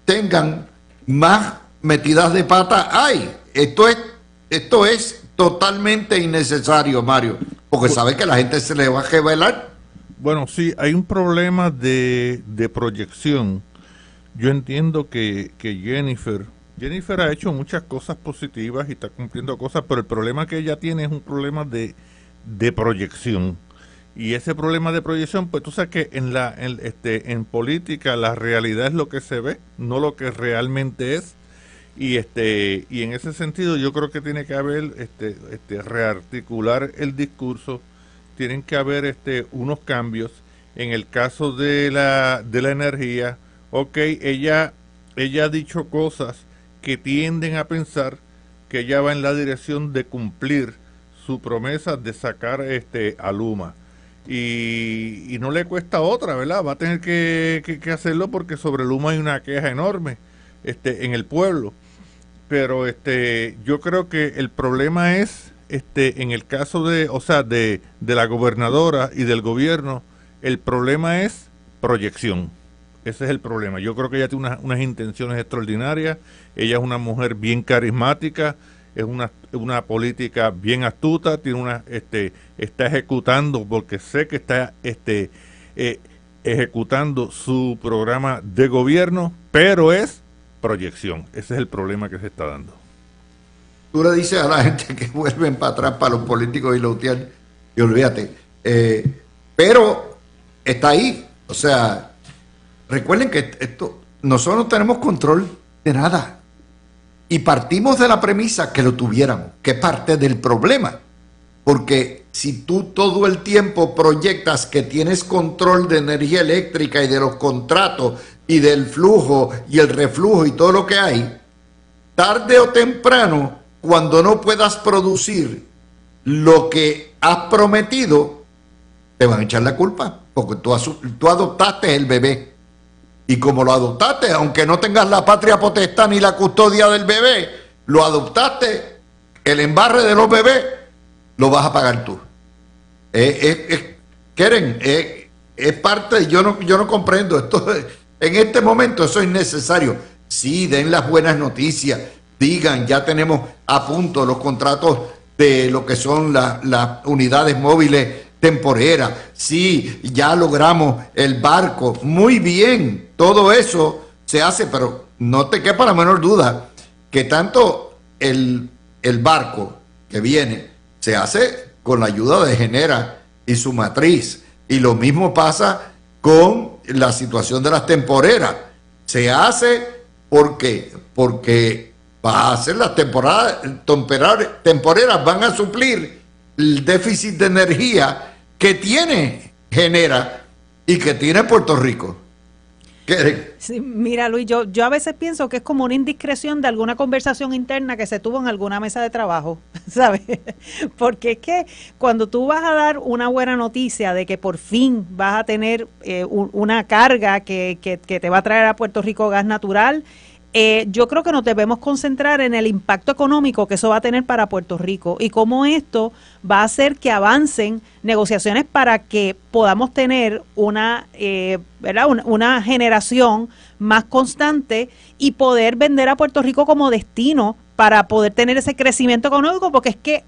tengan, más metidas de pata hay. Esto es totalmente innecesario, Mario, porque sabe que la gente se le va a revelar. Bueno, sí, hay un problema de proyección. Yo entiendo que Jennifer ha hecho muchas cosas positivas y está cumpliendo cosas, pero el problema que ella tiene es un problema de proyección. Y ese problema de proyección, pues tú sabes que en política la realidad es lo que se ve, no lo que realmente es. Y en ese sentido yo creo que tiene que haber rearticular el discurso, tienen que haber unos cambios. En el caso de la energía, ella ha dicho cosas que tienden a pensar que ella va en la dirección de cumplir su promesa de sacar a Luma. Y no le cuesta otra, ¿verdad? Va a tener que hacerlo porque sobre Luma hay una queja enorme en el pueblo. Pero yo creo que el problema es en el caso de la gobernadora y del gobierno, el problema es proyección. Ese es el problema. Yo creo que ella tiene unas intenciones extraordinarias. Ella es una mujer bien carismática, es una política bien astuta, está ejecutando, porque sé que está ejecutando su programa de gobierno, pero es proyección. Ese es el problema que se está dando. Tú le dices a la gente que vuelven para atrás para los políticos y los tienen, y olvídate. Pero está ahí. O sea, recuerden que nosotros no tenemos control de nada. Y partimos de la premisa que lo tuviéramos, que es parte del problema. Porque si tú todo el tiempo proyectas que tienes control de energía eléctrica y de los contratos y del flujo y el reflujo y todo lo que hay, tarde o temprano, cuando no puedas producir lo que has prometido, te van a echar la culpa, porque tú adoptaste el bebé. Y como lo adoptaste, aunque no tengas la patria potestad ni la custodia del bebé, lo adoptaste, el embarre de los bebés lo vas a pagar tú. Keren, es parte, yo no comprendo esto. En este momento eso es necesario. Sí, den las buenas noticias, digan, ya tenemos a punto los contratos de lo que son las unidades móviles temporeras. Sí, ya logramos el barco. Muy bien, todo eso se hace, pero no te quepa la menor duda que tanto el barco que viene se hace con la ayuda de Genera y su matriz. Y lo mismo pasa con la situación de las temporeras. Se hace porque va a hacer las temporeras van a suplir el déficit de energía que tiene Genera y que tiene Puerto Rico. Sí, mira, Luis, yo a veces pienso que es como una indiscreción de alguna conversación interna que se tuvo en alguna mesa de trabajo, ¿sabes? Porque es que cuando tú vas a dar una buena noticia de que por fin vas a tener una carga que te va a traer a Puerto Rico gas natural, yo creo que nos debemos concentrar en el impacto económico que eso va a tener para Puerto Rico y cómo esto va a hacer que avancen negociaciones para que podamos tener una generación más constante y poder vender a Puerto Rico como destino para poder tener ese crecimiento económico, porque es que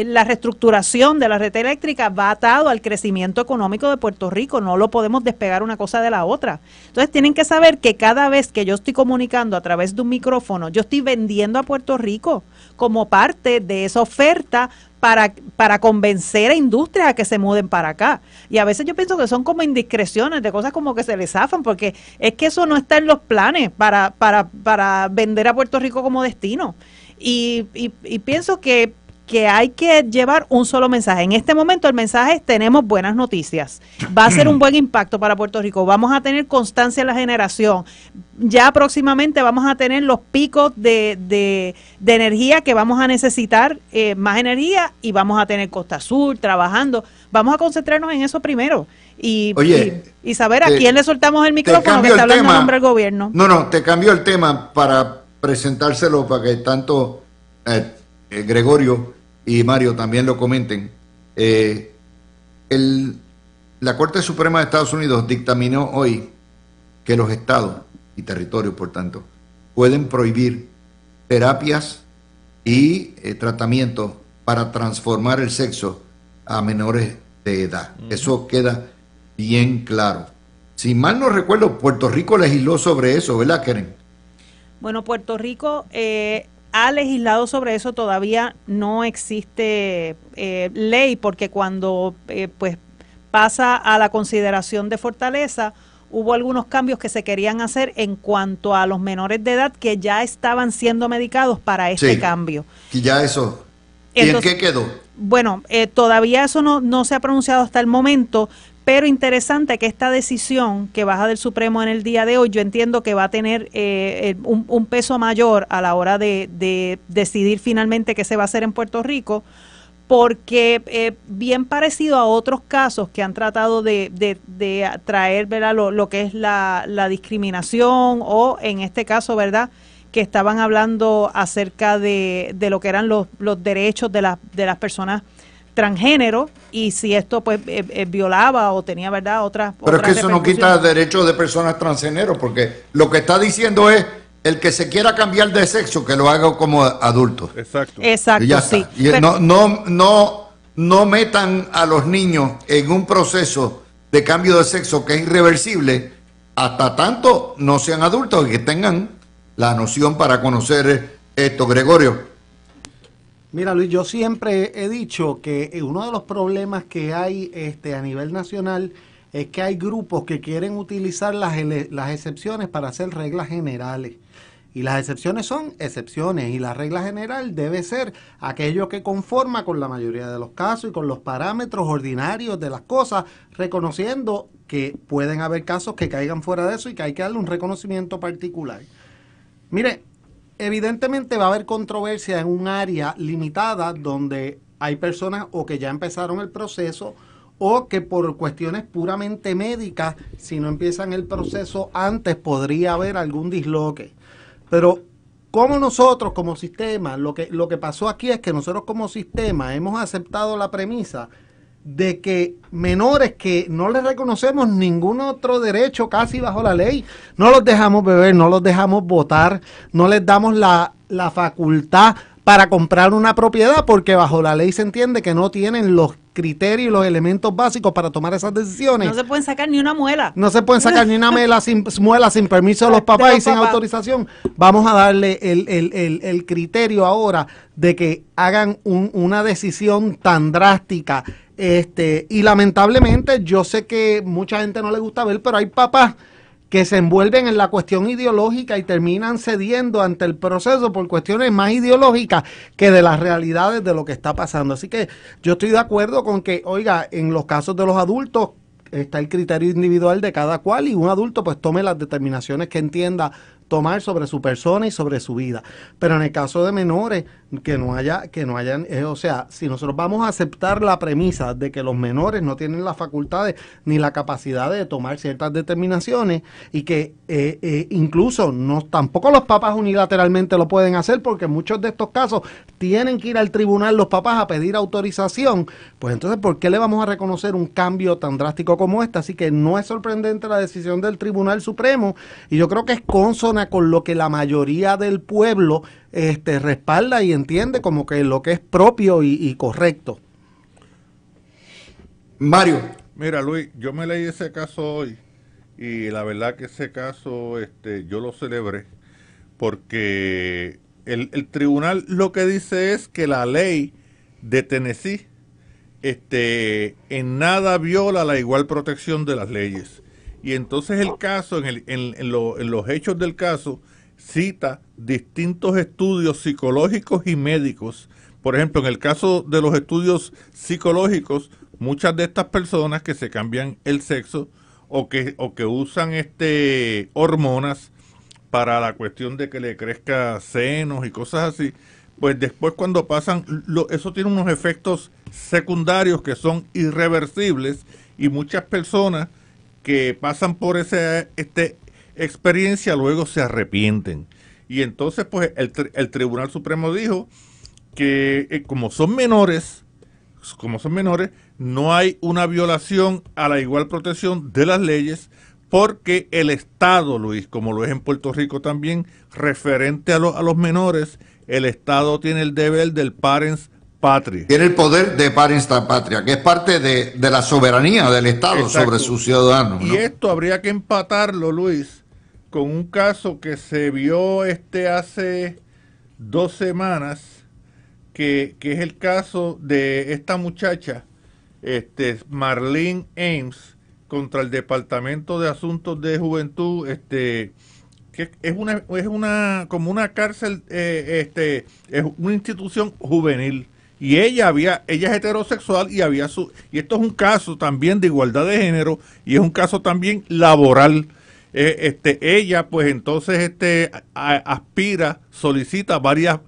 la reestructuración de la red eléctrica va atado al crecimiento económico de Puerto Rico, no lo podemos despegar una cosa de la otra. Entonces tienen que saber que cada vez que yo estoy comunicando a través de un micrófono, yo estoy vendiendo a Puerto Rico como parte de esa oferta para convencer a industrias a que se muden para acá. Y a veces yo pienso que son como indiscreciones, de cosas como que se les zafan, porque es que eso no está en los planes para vender a Puerto Rico como destino. y pienso que hay que llevar un solo mensaje. En este momento el mensaje es: tenemos buenas noticias. Va a ser un buen impacto para Puerto Rico. Vamos a tener constancia en la generación. Ya próximamente vamos a tener los picos de energía que vamos a necesitar, más energía, y vamos a tener Costa Sur trabajando. Vamos a concentrarnos en eso primero y saber a quién le soltamos el micrófono que está hablando en nombre del gobierno. No, te cambio el tema para presentárselo para que tanto Gregorio y Mario también lo comenten. La Corte Suprema de Estados Unidos dictaminó hoy que los estados y territorios, por tanto, pueden prohibir terapias y tratamientos para transformar el sexo a menores de edad. Eso queda bien claro. Si mal no recuerdo, Puerto Rico legisló sobre eso, ¿verdad, Keren? Bueno, Puerto Rico ha legislado sobre eso. Todavía no existe ley, porque cuando pues pasa a la consideración de Fortaleza, hubo algunos cambios que se querían hacer en cuanto a los menores de edad que ya estaban siendo medicados para este cambio. Y ya eso. Entonces, ¿y en qué quedó? Bueno, todavía eso no se ha pronunciado hasta el momento, pero interesante que esta decisión que baja del Supremo en el día de hoy, yo entiendo que va a tener un peso mayor a la hora de decidir finalmente qué se va a hacer en Puerto Rico, porque bien parecido a otros casos que han tratado de traer, ¿verdad?, lo que es la discriminación, o en este caso, ¿verdad?, que estaban hablando acerca de lo que eran los derechos de las personas transgénero, y si esto pues violaba o tenía, ¿verdad?, otras. Pero es que eso no quita derechos de personas transgénero, porque lo que está diciendo es: el que se quiera cambiar de sexo, que lo haga como adulto. Exacto. Exacto, y ya sí. Está. Y pero no metan a los niños en un proceso de cambio de sexo que es irreversible hasta tanto no sean adultos y que tengan la noción para conocer esto. Gregorio. Mira, Luis, yo siempre he dicho que uno de los problemas que hay a nivel nacional es que hay grupos que quieren utilizar las excepciones para hacer reglas generales. Y las excepciones son excepciones, y la regla general debe ser aquello que conforma con la mayoría de los casos y con los parámetros ordinarios de las cosas, reconociendo que pueden haber casos que caigan fuera de eso y que hay que darle un reconocimiento particular. Mire, evidentemente va a haber controversia en un área limitada donde hay personas o que ya empezaron el proceso, o que por cuestiones puramente médicas, si no empiezan el proceso antes, podría haber algún disloque. Pero como nosotros como sistema, lo que pasó aquí es que nosotros como sistema hemos aceptado la premisa de que menores que no les reconocemos ningún otro derecho casi bajo la ley, no los dejamos beber, no los dejamos votar, no les damos la facultad para comprar una propiedad, porque bajo la ley se entiende que no tienen los criterios y los elementos básicos para tomar esas decisiones. No se pueden sacar ni una muela. No se pueden sacar ni una muela sin permiso de los papás y sin autorización. Vamos a darle el criterio ahora de que hagan una decisión tan drástica. Y lamentablemente yo sé que mucha gente no le gusta ver, pero hay papás que se envuelven en la cuestión ideológica y terminan cediendo ante el proceso por cuestiones más ideológicas que de las realidades de lo que está pasando. Así que yo estoy de acuerdo con que, oiga, en los casos de los adultos está el criterio individual de cada cual, y un adulto pues tome las determinaciones que entienda tomar sobre su persona y sobre su vida. Pero en el caso de menores, que no hayan, o sea, si nosotros vamos a aceptar la premisa de que los menores no tienen las facultades ni la capacidad de tomar ciertas determinaciones, y que incluso tampoco los papás unilateralmente lo pueden hacer, porque en muchos de estos casos tienen que ir al tribunal los papás a pedir autorización, pues entonces ¿por qué le vamos a reconocer un cambio tan drástico como este? Así que no es sorprendente la decisión del Tribunal Supremo, y yo creo que es consona con lo que la mayoría del pueblo respalda y entiende como que lo que es propio y correcto. Mario. Mira, Luis, yo me leí ese caso hoy, y la verdad que ese caso yo lo celebré, porque el tribunal lo que dice es que la ley de Tennessee en nada viola la igual protección de las leyes. Y entonces el caso, en los hechos del caso, cita distintos estudios psicológicos y médicos. Por ejemplo, en el caso de los estudios psicológicos, muchas de estas personas que se cambian el sexo o que usan hormonas para la cuestión de que le crezca senos y cosas así, pues después cuando pasan, eso tiene unos efectos secundarios que son irreversibles, y muchas personas que pasan por esa experiencia luego se arrepienten. Y entonces pues el Tribunal Supremo dijo que como son menores, no hay una violación a la igual protección de las leyes, porque el Estado, Luis, como lo es en Puerto Rico también, referente a los menores, el Estado tiene el deber del parens patria. Tiene el poder de parens patria, que es parte de la soberanía del Estado. Exacto. Sobre sus ciudadanos, ¿no? Y esto habría que empatarlo, Luis, con un caso que se vio hace 2 semanas, que es el caso de esta muchacha, Marlene Ames, contra el Departamento de Asuntos de Juventud, que es como una cárcel, es una institución juvenil, y ella es heterosexual, y esto es un caso también de igualdad de género, y es un caso también laboral. Ella pues entonces aspira, solicita varias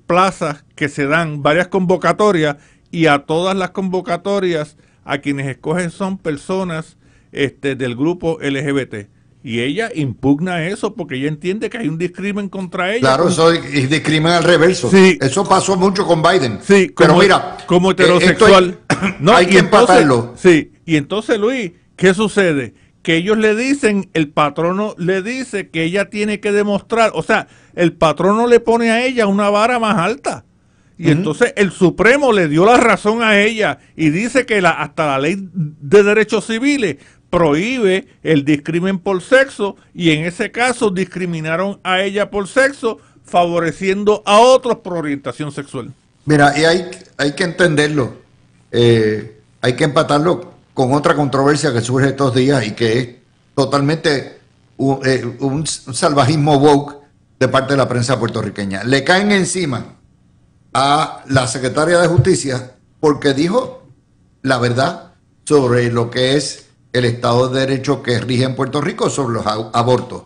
plazas que se dan, varias convocatorias, y a todas las convocatorias a quienes escogen son personas del grupo LGBT. Y ella impugna eso porque ella entiende que hay un discrimen contra ella. Claro, eso es discrimen al reverso. Sí. Eso pasó mucho con Biden. Sí, pero mira, como heterosexual. Hay que empatarlo. Sí, y entonces, Luis, ¿qué sucede? Que ellos le dicen, el patrono le dice que ella tiene que demostrar, o sea, el patrono le pone a ella una vara más alta. Y entonces el Supremo le dio la razón a ella y dice que hasta la ley de derechos civiles prohíbe el discrimen por sexo, y en ese caso discriminaron a ella por sexo, favoreciendo a otros por orientación sexual. Mira, y hay que entenderlo, hay que empatarlo con otra controversia que surge estos días y que es totalmente un salvajismo woke de parte de la prensa puertorriqueña. Le caen encima a la secretaria de Justicia porque dijo la verdad sobre lo que es el Estado de Derecho que rige en Puerto Rico sobre los abortos.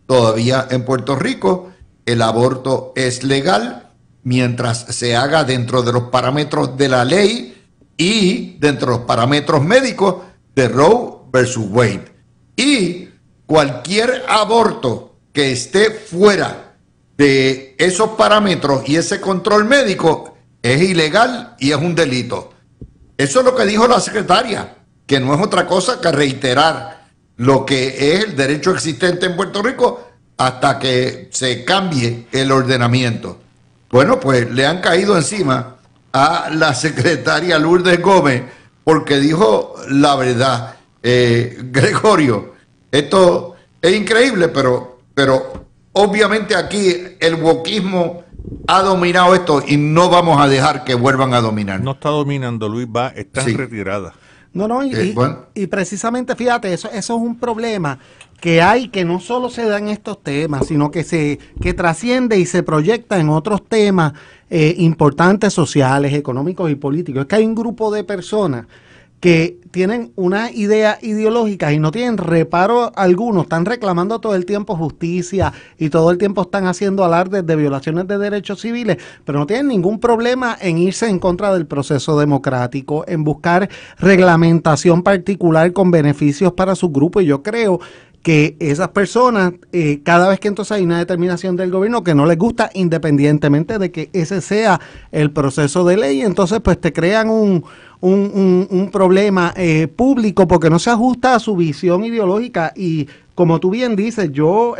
Todavía en Puerto Rico el aborto es legal mientras se haga dentro de los parámetros de la ley y dentro de los parámetros médicos de Roe versus Wade. Y cualquier aborto que esté fuera de esos parámetros y ese control médico es ilegal y es un delito. Eso es lo que dijo la secretaria, que no es otra cosa que reiterar lo que es el derecho existente en Puerto Rico hasta que se cambie el ordenamiento. Bueno, pues le han caído encima a la secretaria Lourdes Gómez porque dijo la verdad. Gregorio, esto es increíble, pero obviamente aquí el wokismo ha dominado esto y no vamos a dejar que vuelvan a dominar. No está dominando, Luis, está en retirada. No, y precisamente, fíjate, eso es un problema que hay, que no solo se da en estos temas, sino que trasciende y se proyecta en otros temas importantes, sociales, económicos y políticos. Es que hay un grupo de personas que tienen una idea ideológica y no tienen reparo alguno, están reclamando todo el tiempo justicia y todo el tiempo están haciendo alardes de violaciones de derechos civiles, pero no tienen ningún problema en irse en contra del proceso democrático, en buscar reglamentación particular con beneficios para su grupo, y yo creo que esas personas, cada vez que entonces hay una determinación del gobierno que no les gusta, independientemente de que ese sea el proceso de ley, entonces pues te crean un problema público porque no se ajusta a su visión ideológica. Y como tú bien dices, yo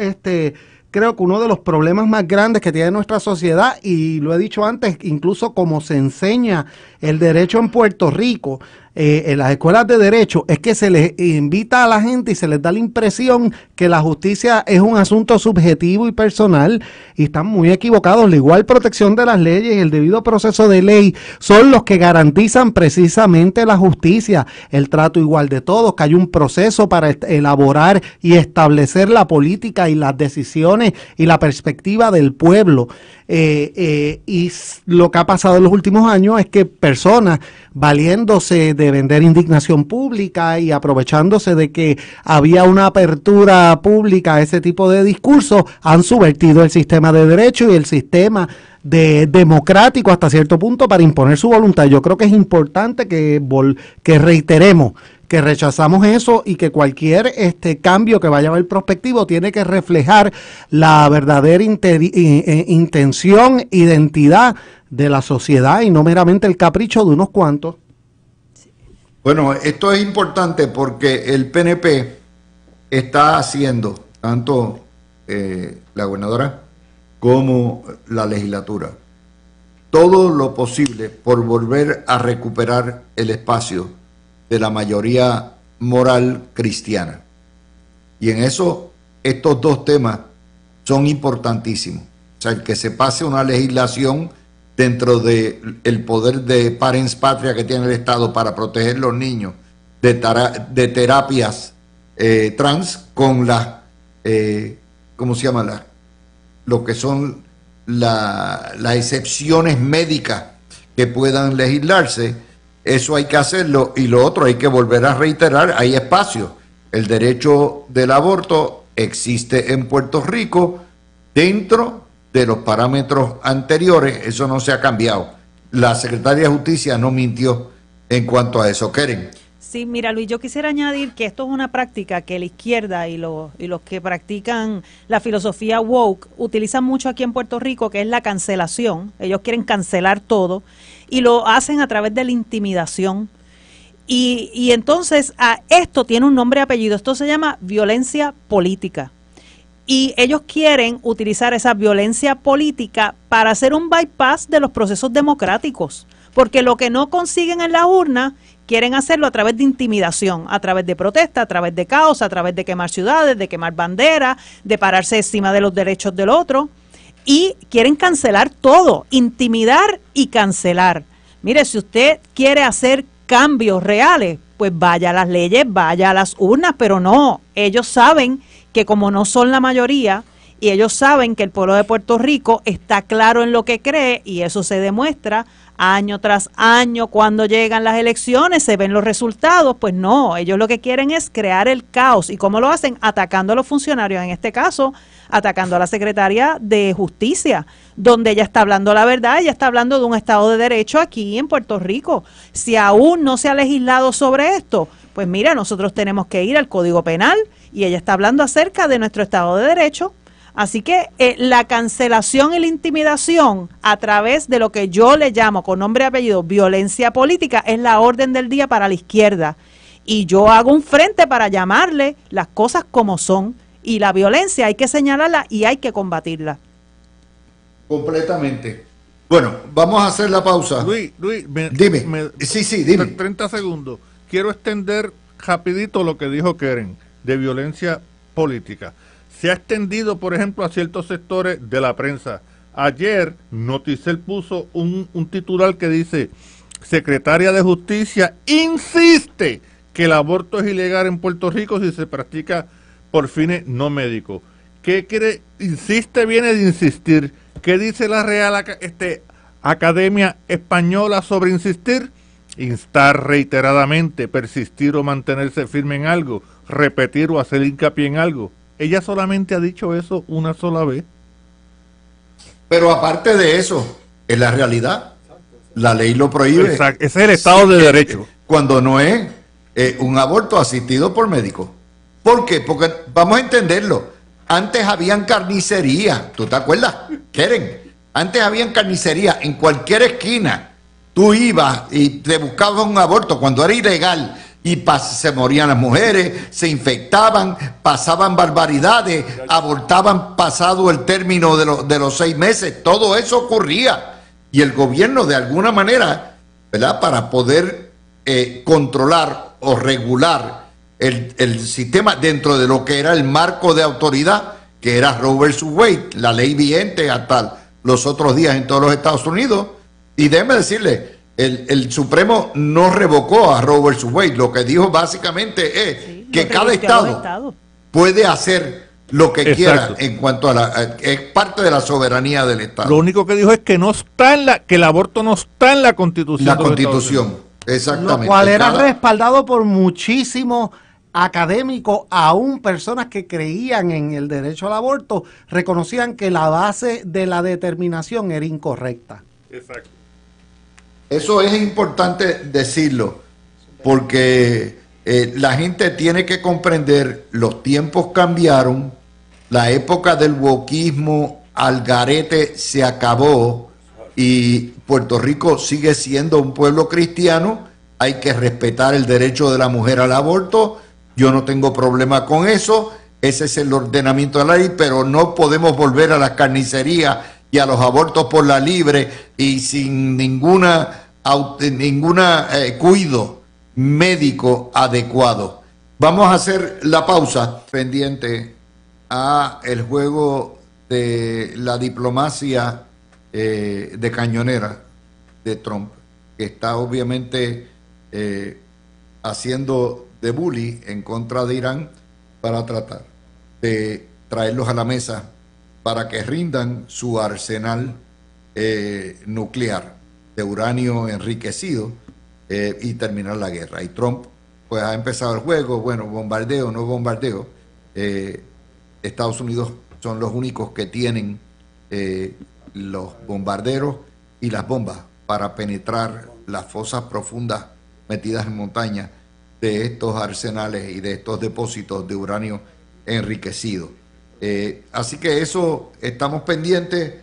creo que uno de los problemas más grandes que tiene nuestra sociedad, y lo he dicho antes, incluso como se enseña el derecho en Puerto Rico, en las escuelas de derecho, es que se les invita a la gente y se les da la impresión que la justicia es un asunto subjetivo y personal, y están muy equivocados. La igual protección de las leyes y el debido proceso de ley son los que garantizan precisamente la justicia, el trato igual de todos, que hay un proceso para elaborar y establecer la política y las decisiones y la perspectiva del pueblo. Y lo que ha pasado en los últimos años es que personas valiéndose de vender indignación pública y aprovechándose de que había una apertura pública a ese tipo de discursos, han subvertido el sistema de derecho y el sistema democrático hasta cierto punto para imponer su voluntad. Yo creo que es importante que reiteremos que rechazamos eso y que cualquier cambio que vaya a haber prospectivo tiene que reflejar la verdadera intención, identidad de la sociedad y no meramente el capricho de unos cuantos. Bueno, esto es importante porque el PNP está haciendo, tanto la gobernadora como la legislatura, todo lo posible por volver a recuperar el espacio de la mayoría moral cristiana. Y en eso, estos dos temas son importantísimos. O sea, el que se pase una legislación dentro del poder de parens patria que tiene el Estado para proteger los niños de terapias trans con las, ¿cómo se llama? Lo que son las excepciones médicas que puedan legislarse. Eso hay que hacerlo, y lo otro hay que volver a reiterar, hay espacio. El derecho del aborto existe en Puerto Rico dentro de los parámetros anteriores, eso no se ha cambiado. La Secretaría de Justicia no mintió en cuanto a eso. Keren. Sí, mira, Luis, yo quisiera añadir que esto es una práctica que la izquierda y los que practican la filosofía woke utilizan mucho aquí en Puerto Rico, que es la cancelación. Ellos quieren cancelar todo y lo hacen a través de la intimidación. Y entonces esto tiene un nombre y apellido. Esto se llama violencia política. Y ellos quieren utilizar esa violencia política para hacer un bypass de los procesos democráticos. Porque lo que no consiguen en la urna, quieren hacerlo a través de intimidación, a través de protesta, a través de caos, a través de quemar ciudades, de quemar banderas, de pararse encima de los derechos del otro. Y quieren cancelar todo, intimidar y cancelar. Mire, si usted quiere hacer cambios reales, pues vaya a las leyes, vaya a las urnas, pero no, ellos saben que como no son la mayoría y ellos saben que el pueblo de Puerto Rico está claro en lo que cree y eso se demuestra año tras año cuando llegan las elecciones, se ven los resultados, pues no, ellos lo que quieren es crear el caos. ¿Y cómo lo hacen? Atacando a los funcionarios, en este caso, atacando a la Secretaría de Justicia, donde ella está hablando la verdad, ella está hablando de un Estado de Derecho aquí en Puerto Rico. Si aún no se ha legislado sobre esto, pues mira, nosotros tenemos que ir al Código Penal y ella está hablando acerca de nuestro Estado de Derecho. Así que la cancelación y la intimidación a través de lo que yo le llamo con nombre y apellido violencia política es la orden del día para la izquierda. Y yo hago un frente para llamarle las cosas como son. Y la violencia hay que señalarla y hay que combatirla. Completamente. Bueno, vamos a hacer la pausa. Luis, dime. Sí, dime. 30 segundos. Quiero extender rapidito lo que dijo Keren de violencia política. Se ha extendido, por ejemplo, a ciertos sectores de la prensa. Ayer, Noticel puso un titular que dice: Secretaria de Justicia insiste que el aborto es ilegal en Puerto Rico si se practica por fines no médicos. ¿Qué quiere? Insiste, viene de insistir. ¿Qué dice la Real Academia Española sobre insistir? Instar reiteradamente, persistir o mantenerse firme en algo, repetir o hacer hincapié en algo. Ella solamente ha dicho eso una sola vez. Pero aparte de eso, es la realidad. La ley lo prohíbe. Exacto. Ese es el Estado de Derecho. Cuando no es un aborto asistido por médico. ¿Por qué? Porque vamos a entenderlo. Antes habían carnicería. ¿Tú te acuerdas, Keren? Antes habían carnicería en cualquier esquina. Tú ibas y te buscabas un aborto cuando era ilegal. Y se morían las mujeres, se infectaban, pasaban barbaridades, abortaban pasado el término de los 6 meses. Todo eso ocurría. Y el gobierno, de alguna manera, ¿verdad?, para poder controlar o regular el sistema dentro de lo que era el marco de autoridad, que era Roe vs. Wade, la ley vigente hasta los otros días en todos los Estados Unidos. Y déjeme decirle, el Supremo no revocó a Roe vs. Wade. Lo que dijo básicamente es que cada estado puede hacer lo que quiera en cuanto a es parte de la soberanía del Estado. Lo único que dijo es que no está que el aborto no está en la Constitución. La Constitución, exactamente. Lo cual era respaldado por muchísimos académicos, aún personas que creían en el derecho al aborto, reconocían que la base de la determinación era incorrecta. Exacto. Eso es importante decirlo, porque la gente tiene que comprender, los tiempos cambiaron, la época del wokismo al garete se acabó y Puerto Rico sigue siendo un pueblo cristiano. Hay que respetar el derecho de la mujer al aborto. Yo no tengo problema con eso. Ese es el ordenamiento de la ley, pero no podemos volver a las carnicerías y a los abortos por la libre y sin ninguna cuido médico adecuado. Vamos a hacer la pausa pendiente a el juego de la diplomacia de cañonera de Trump, que está obviamente haciendo de bully en contra de Irán para tratar de traerlos a la mesa para que rindan su arsenal nuclear de uranio enriquecido y terminar la guerra. Y Trump pues ha empezado el juego, bueno, bombardeo, no bombardeo. Estados Unidos son los únicos que tienen los bombarderos y las bombas para penetrar las fosas profundas metidas en montaña de estos arsenales y de estos depósitos de uranio enriquecido. Así que eso estamos pendientes.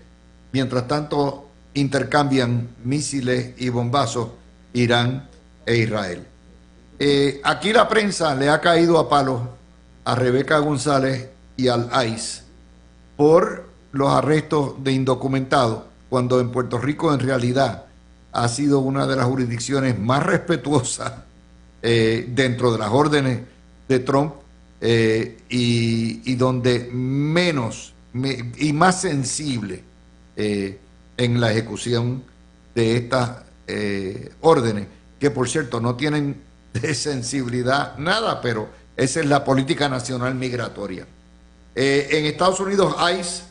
Mientras tanto, intercambian misiles y bombazos Irán e Israel. Aquí la prensa le ha caído a palos a Rebeca González y al ICE por los arrestos de indocumentados, cuando en Puerto Rico en realidad ha sido una de las jurisdicciones más respetuosas dentro de las órdenes de Trump y donde menos y más sensible en la ejecución de estas órdenes, que por cierto no tienen de sensibilidad nada, pero esa es la política nacional migratoria. En Estados Unidos, ICE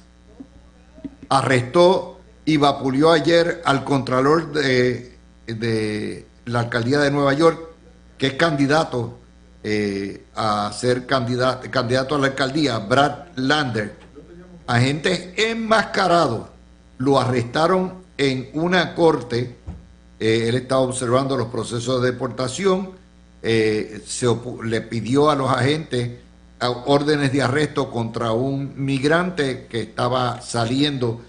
arrestó y vapuleó ayer al contralor de la alcaldía de Nueva York, que es candidato a ser candidato a la alcaldía, Brad Lander. Agentes enmascarados lo arrestaron en una corte. Él estaba observando los procesos de deportación. Le pidió a los agentes órdenes de arresto contra un migrante que estaba saliendo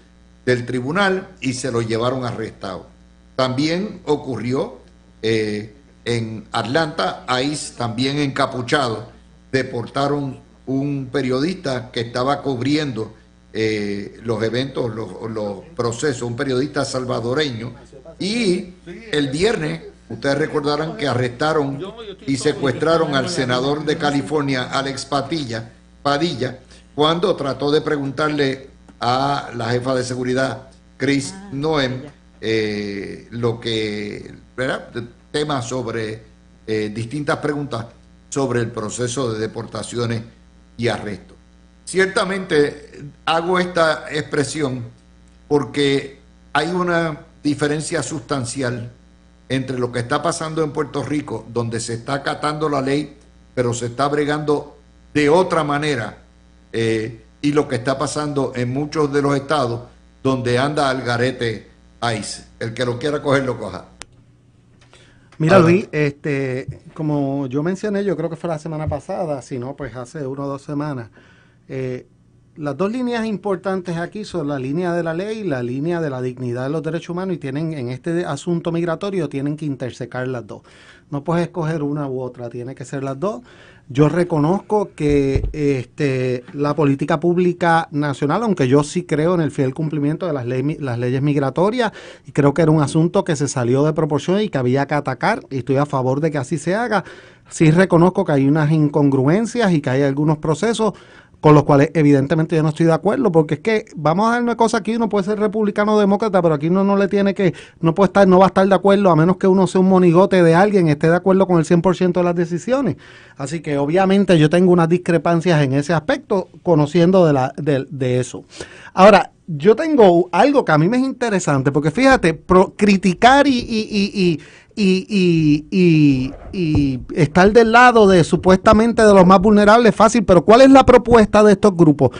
del tribunal y se lo llevaron arrestado. También ocurrió en Atlanta, ICE también encapuchado, deportaron un periodista que estaba cubriendo los eventos, los procesos, un periodista salvadoreño, y el viernes ustedes recordarán que arrestaron y secuestraron al senador de California, Alex Padilla, cuando trató de preguntarle a la jefa de seguridad, Chris Noem, lo que, ¿verdad?, temas sobre distintas preguntas sobre el proceso de deportaciones y arrestos. Ciertamente hago esta expresión porque hay una diferencia sustancial entre lo que está pasando en Puerto Rico, donde se está acatando la ley, pero se está bregando de otra manera, y lo que está pasando en muchos de los estados donde anda al garete ICE. El que lo quiera coger, lo coja. Mira, Luis, como yo mencioné, yo creo que fue la semana pasada, si no, pues hace 1 o 2 semanas, las dos líneas importantes aquí son la línea de la ley y la línea de la dignidad de los derechos humanos, y tienen, en este asunto migratorio, tienen que intersecar las dos. No puedes escoger una u otra, tiene que ser las dos. Yo reconozco que la política pública nacional, aunque yo sí creo en el fiel cumplimiento de las leyes migratorias, y creo que era un asunto que se salió de proporción y que había que atacar, y estoy a favor de que así se haga, sí reconozco que hay unas incongruencias y que hay algunos procesos con los cuales evidentemente yo no estoy de acuerdo, porque es que vamos a dar una cosa aquí, uno puede ser republicano o demócrata, pero aquí uno no le tiene que, no puede estar, no va a estar de acuerdo, a menos que uno sea un monigote de alguien, esté de acuerdo con el 100% de las decisiones. Así que obviamente yo tengo unas discrepancias en ese aspecto, conociendo de eso. Ahora, yo tengo algo que a mí me es interesante, porque fíjate, criticar y estar del lado de supuestamente de los más vulnerables es fácil, pero ¿cuál es la propuesta de estos grupos?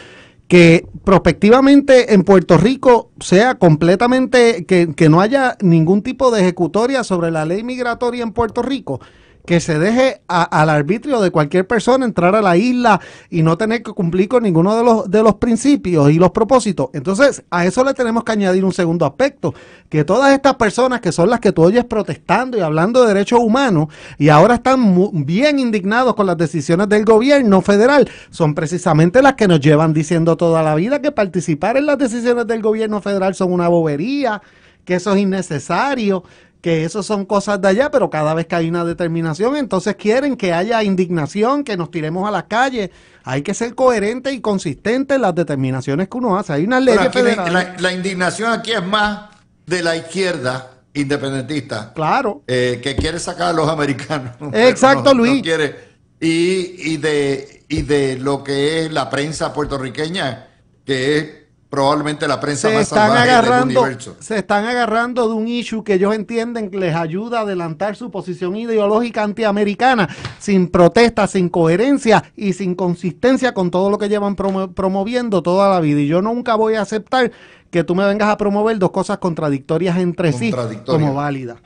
Que prospectivamente en Puerto Rico sea completamente, que no haya ningún tipo de ejecutoria sobre la ley migratoria en Puerto Rico, que se deje al arbitrio de cualquier persona entrar a la isla y no tener que cumplir con ninguno de los principios y los propósitos. Entonces, a eso le tenemos que añadir un segundo aspecto, que todas estas personas que son las que tú oyes protestando y hablando de derechos humanos y ahora están bien indignados con las decisiones del gobierno federal, son precisamente las que nos llevan diciendo toda la vida que participar en las decisiones del gobierno federal son una bobería, que eso es innecesario, que eso son cosas de allá, pero cada vez que hay una determinación, entonces quieren que haya indignación, que nos tiremos a las calles. Hay que ser coherente y consistente en las determinaciones que uno hace. Hay unas leyes federales. La indignación aquí es más de la izquierda independentista. Claro. Que quiere sacar a los americanos. Exacto, Luis. No quiere. Y de lo que es la prensa puertorriqueña, que es probablemente la prensa más salvaje del universo. Se están agarrando de un issue que ellos entienden que les ayuda a adelantar su posición ideológica antiamericana, sin protesta, sin coherencia y sin consistencia con todo lo que llevan promoviendo toda la vida. Y yo nunca voy a aceptar que tú me vengas a promover dos cosas contradictorias entre sí como válidas.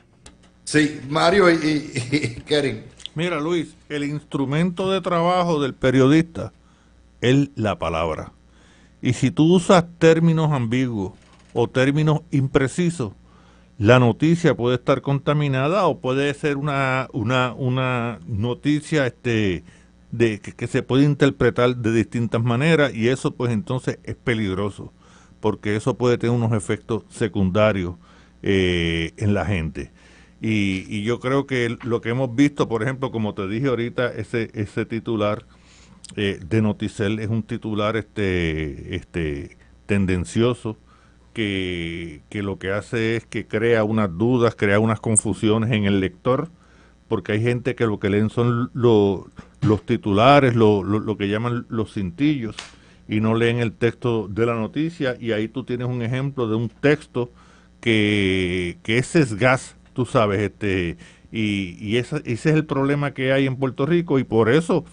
Sí, Mario y Keren. Mira, Luis, el instrumento de trabajo del periodista es la palabra. Y si tú usas términos ambiguos o términos imprecisos, la noticia puede estar contaminada o puede ser una noticia que se puede interpretar de distintas maneras, y eso pues entonces es peligroso, porque eso puede tener unos efectos secundarios en la gente. Y yo creo que lo que hemos visto, por ejemplo, como te dije ahorita, ese titular de Noticel es un titular tendencioso que lo que hace es que crea unas dudas, crea unas confusiones en el lector, porque hay gente que lo que leen son los titulares, lo que llaman los cintillos, y no leen el texto de la noticia, y ahí tú tienes un ejemplo de un texto que es sesgaz, tú sabes, y ese es el problema que hay en Puerto Rico, y por eso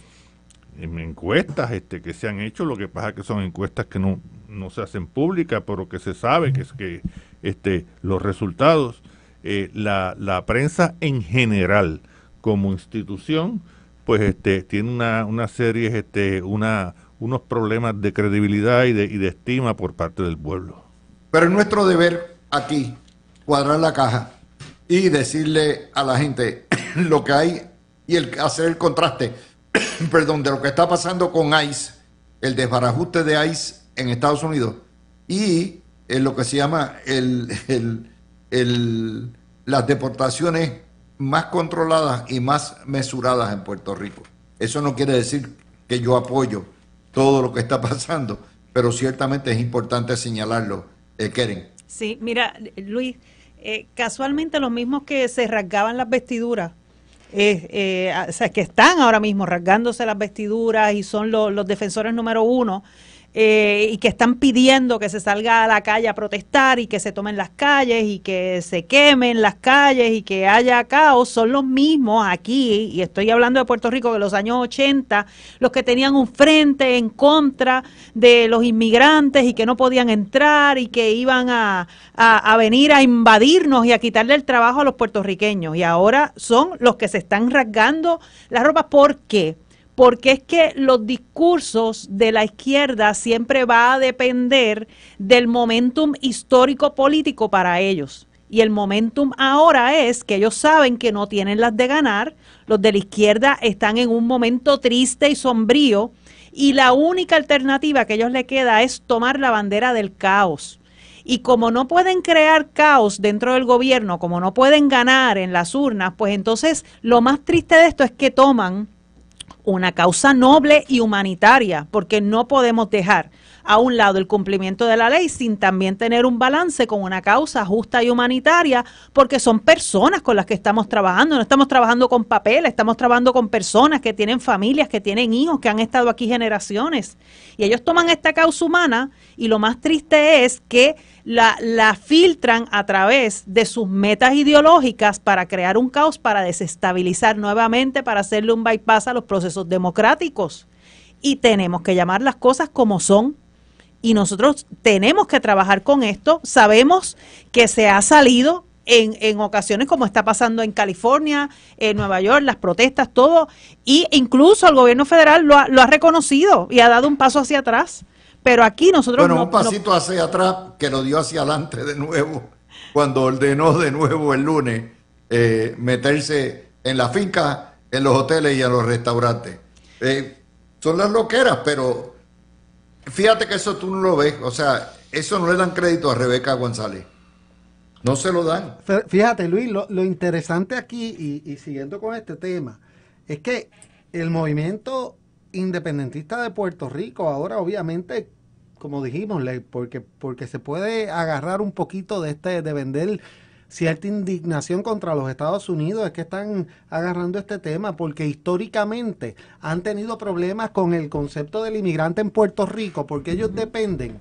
en encuestas que se han hecho, lo que pasa es que son encuestas que no se hacen públicas, pero que se sabe que los resultados, la prensa en general como institución, pues tiene una serie, unos problemas de credibilidad y de estima por parte del pueblo. Pero es nuestro deber aquí cuadrar la caja y decirle a la gente lo que hay y hacer el contraste perdón, de lo que está pasando con ICE, el desbarajuste de ICE en Estados Unidos y lo que se llama las deportaciones más controladas y más mesuradas en Puerto Rico. Eso no quiere decir que yo apoyo todo lo que está pasando, pero ciertamente es importante señalarlo. Keren. Sí, mira, Luis, casualmente los mismos que se rasgaban las vestiduras, o sea, que están ahora mismo rasgándose las vestiduras y son los defensores número uno, y que están pidiendo que se salga a la calle a protestar y que se tomen las calles y que se quemen las calles y que haya caos, son los mismos aquí, y estoy hablando de Puerto Rico de los años 80, los que tenían un frente en contra de los inmigrantes y que no podían entrar y que iban a venir a invadirnos y a quitarle el trabajo a los puertorriqueños, y ahora son los que se están rasgando las ropas. ¿Por qué? Porque es que los discursos de la izquierda siempre va a depender del momentum histórico político para ellos. Y el momentum ahora es que ellos saben que no tienen las de ganar, los de la izquierda están en un momento triste y sombrío, y la única alternativa que a ellos les queda es tomar la bandera del caos. Y como no pueden crear caos dentro del gobierno, como no pueden ganar en las urnas, pues entonces lo más triste de esto es que toman una causa noble y humanitaria, porque no podemos dejar a un lado el cumplimiento de la ley sin también tener un balance con una causa justa y humanitaria, porque son personas con las que estamos trabajando, no estamos trabajando con papel, estamos trabajando con personas que tienen familias, que tienen hijos, que han estado aquí generaciones, y ellos toman esta causa humana y lo más triste es que la filtran a través de sus metas ideológicas para crear un caos, para desestabilizar nuevamente, para hacerle un bypass a los procesos democráticos. Y tenemos que llamar las cosas como son. Y nosotros tenemos que trabajar con esto. Sabemos que se ha salido en ocasiones, como está pasando en California, en Nueva York, las protestas, todo. Y incluso el gobierno federal lo ha reconocido y ha dado un paso hacia atrás. Pero aquí nosotros un pasito hacia atrás que lo dio hacia adelante de nuevo cuando ordenó de nuevo el lunes meterse en la finca, en los hoteles y en los restaurantes. Son las loqueras, pero fíjate que eso tú no lo ves. O sea, eso no le dan crédito a Rebeca González. No se lo dan. Fíjate, Luis, lo interesante aquí, y siguiendo con este tema, es que el movimiento independentista de Puerto Rico ahora obviamente, como dijimos, porque se puede agarrar un poquito de vender cierta indignación contra los Estados Unidos, es que están agarrando este tema porque históricamente han tenido problemas con el concepto del inmigrante en Puerto Rico, porque ellos dependen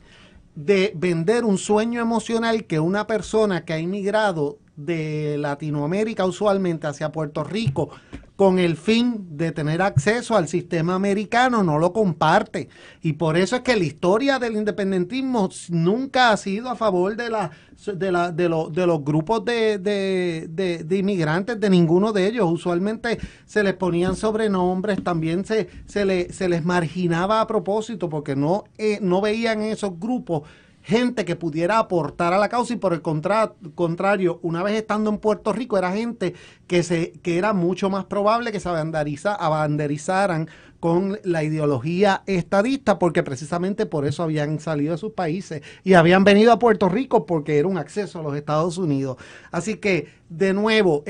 de vender un sueño emocional que una persona que ha inmigrado de Latinoamérica usualmente hacia Puerto Rico con el fin de tener acceso al sistema americano no lo comparte, y por eso es que la historia del independentismo nunca ha sido a favor de los grupos de inmigrantes, de ninguno de ellos. Usualmente se les ponían sobrenombres, también se les marginaba a propósito porque no veían en esos grupos gente que pudiera aportar a la causa, y por el contrario, una vez estando en Puerto Rico, era gente que era mucho más probable que se abanderizaran con la ideología estadista, porque precisamente por eso habían salido de sus países y habían venido a Puerto Rico porque era un acceso a los Estados Unidos. Así que, de nuevo,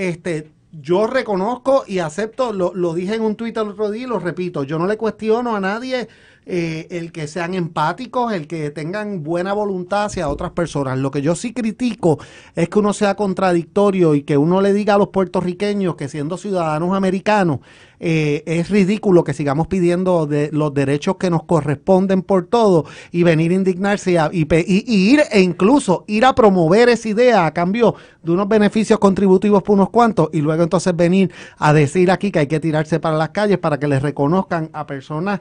yo reconozco y acepto, lo dije en un tuit el otro día y lo repito, yo no le cuestiono a nadie el que sean empáticos, el que tengan buena voluntad hacia otras personas. Lo que yo sí critico es que uno sea contradictorio y que uno le diga a los puertorriqueños que, siendo ciudadanos americanos, es ridículo que sigamos pidiendo los derechos que nos corresponden por todo, y venir a indignarse incluso ir a promover esa idea a cambio de unos beneficios contributivos por unos cuantos, y luego entonces venir a decir aquí que hay que tirarse para las calles para que les reconozcan a personas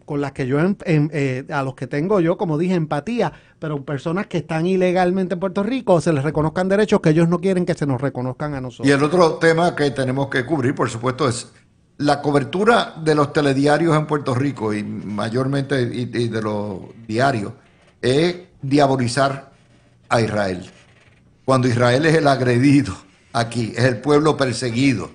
con las que yo, a los que tengo yo, como dije, empatía, pero personas que están ilegalmente en Puerto Rico, se les reconozcan derechos que ellos no quieren que se nos reconozcan a nosotros. Y el otro tema que tenemos que cubrir, por supuesto, es la cobertura de los telediarios en Puerto Rico, y mayormente y de los diarios, es diabolizar a Israel. Cuando Israel es el agredido aquí, es el pueblo perseguido.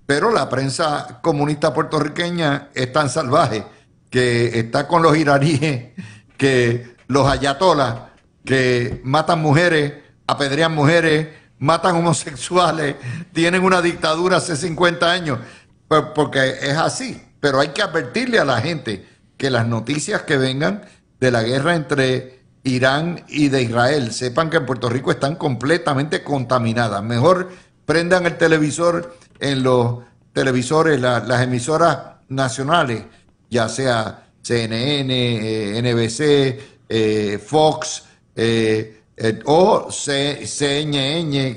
Pero la prensa comunista puertorriqueña es tan salvaje que está con los iraníes, que los ayatolas, que matan mujeres, apedrean mujeres, matan homosexuales, tienen una dictadura hace 50 años, porque es así. Pero hay que advertirle a la gente que las noticias que vengan de la guerra entre Irán y de Israel, sepan que en Puerto Rico están completamente contaminadas. Mejor prendan el televisor en los televisores, las emisoras nacionales, ya sea CNN, NBC, Fox o CNN,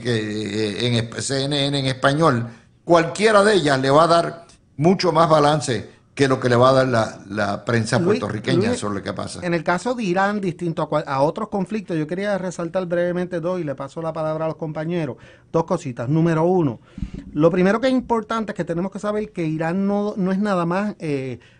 CNN en español. Cualquiera de ellas le va a dar mucho más balance que lo que le va a dar la prensa puertorriqueña sobre lo que pasa. En el caso de Irán, distinto a otros conflictos, yo quería resaltar brevemente dos, y le paso la palabra a los compañeros. Dos cositas. Número uno, lo primero que es importante es que tenemos que saber que Irán no es nada más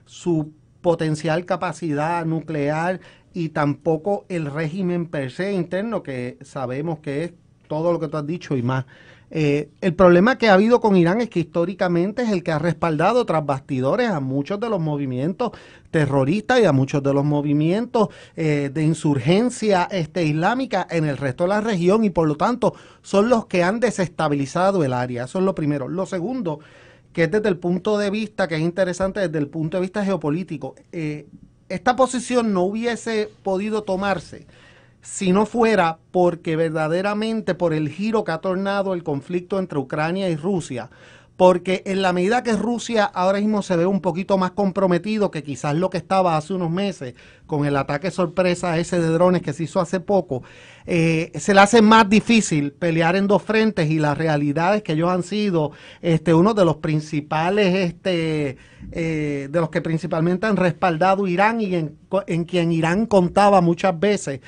su potencial capacidad nuclear, y tampoco el régimen per se interno, que sabemos que es todo lo que tú has dicho y más. El problema que ha habido con Irán es que históricamente es el que ha respaldado tras bastidores a muchos de los movimientos terroristas y a muchos de los movimientos de insurgencia islámica en el resto de la región, y por lo tanto son los que han desestabilizado el área. Eso es lo primero. Lo segundo, que es desde el punto de vista, que es interesante desde el punto de vista geopolítico, esta posición no hubiese podido tomarse si no fuera porque verdaderamente por el giro que ha tornado el conflicto entre Ucrania y Rusia, porque en la medida que Rusia ahora mismo se ve un poquito más comprometido que quizás lo que estaba hace unos meses con el ataque sorpresa ese de drones que se hizo hace poco, se le hace más difícil pelear en dos frentes, y la realidad es que ellos han sido uno de los principales, de los que principalmente han respaldado Irán y en quien Irán contaba muchas veces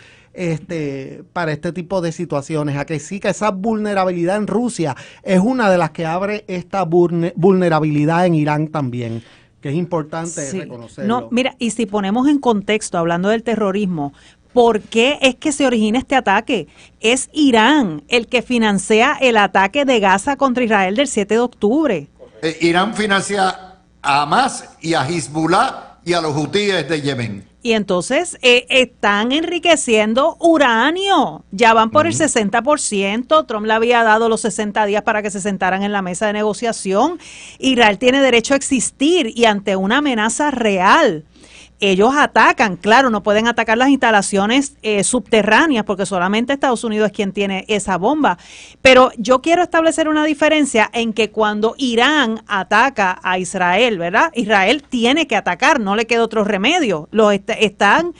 para este tipo de situaciones. A que sí, que esa vulnerabilidad en Rusia es una de las que abre esta vulnerabilidad en Irán también, que es importante reconocerlo. No, mira, y si ponemos en contexto, hablando del terrorismo, ¿por qué es que se origina este ataque? Es Irán el que financia el ataque de Gaza contra Israel del 7 de octubre. Irán financia a Hamas y a Hezbollah y a los hutíes de Yemen. Y entonces están enriqueciendo uranio. Ya van por el 60%. Trump le había dado los 60 días para que se sentaran en la mesa de negociación. Israel tiene derecho a existir y ante una amenaza real. Ellos atacan, claro, no pueden atacar las instalaciones subterráneas porque solamente Estados Unidos es quien tiene esa bomba. Pero yo quiero establecer una diferencia en que cuando Irán ataca a Israel, ¿verdad? Israel tiene que atacar, no le queda otro remedio. Están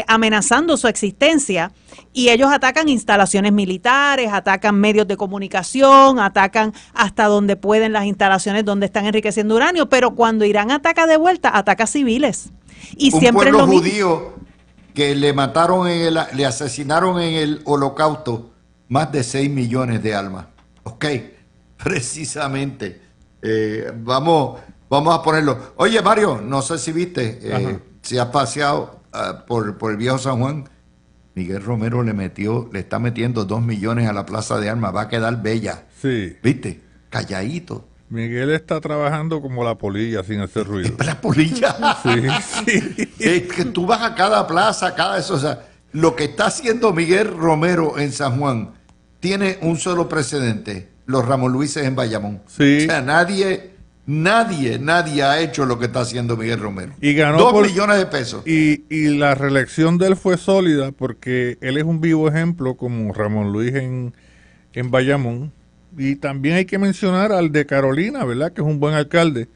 amenazando su existencia y ellos atacan instalaciones militares, atacan medios de comunicación, atacan hasta donde pueden las instalaciones donde están enriqueciendo uranio. Pero cuando Irán ataca de vuelta, ataca civiles. Y un siempre pueblo judío que le mataron, le asesinaron en el Holocausto más de 6 millones de almas. Ok, precisamente. Vamos a ponerlo. Oye, Mario, no sé si viste, si has paseado por el viejo San Juan. Miguel Romero le está metiendo 2 millones a la Plaza de Armas. Va a quedar bella. Sí. ¿Viste? Calladito. Miguel está trabajando como la polilla sin hacer ruido. ¿La polilla? Sí. Es que tú vas a cada plaza, cada eso. O sea, lo que está haciendo Miguel Romero en San Juan tiene un solo precedente: los Ramón Luises en Bayamón. Sí. O sea, nadie ha hecho lo que está haciendo Miguel Romero. Y ganó 2 millones de pesos. Y la reelección de él fue sólida porque él es un vivo ejemplo como Ramón Luis en Bayamón. Y también hay que mencionar al de Carolina, ¿verdad? Que es un buen alcalde,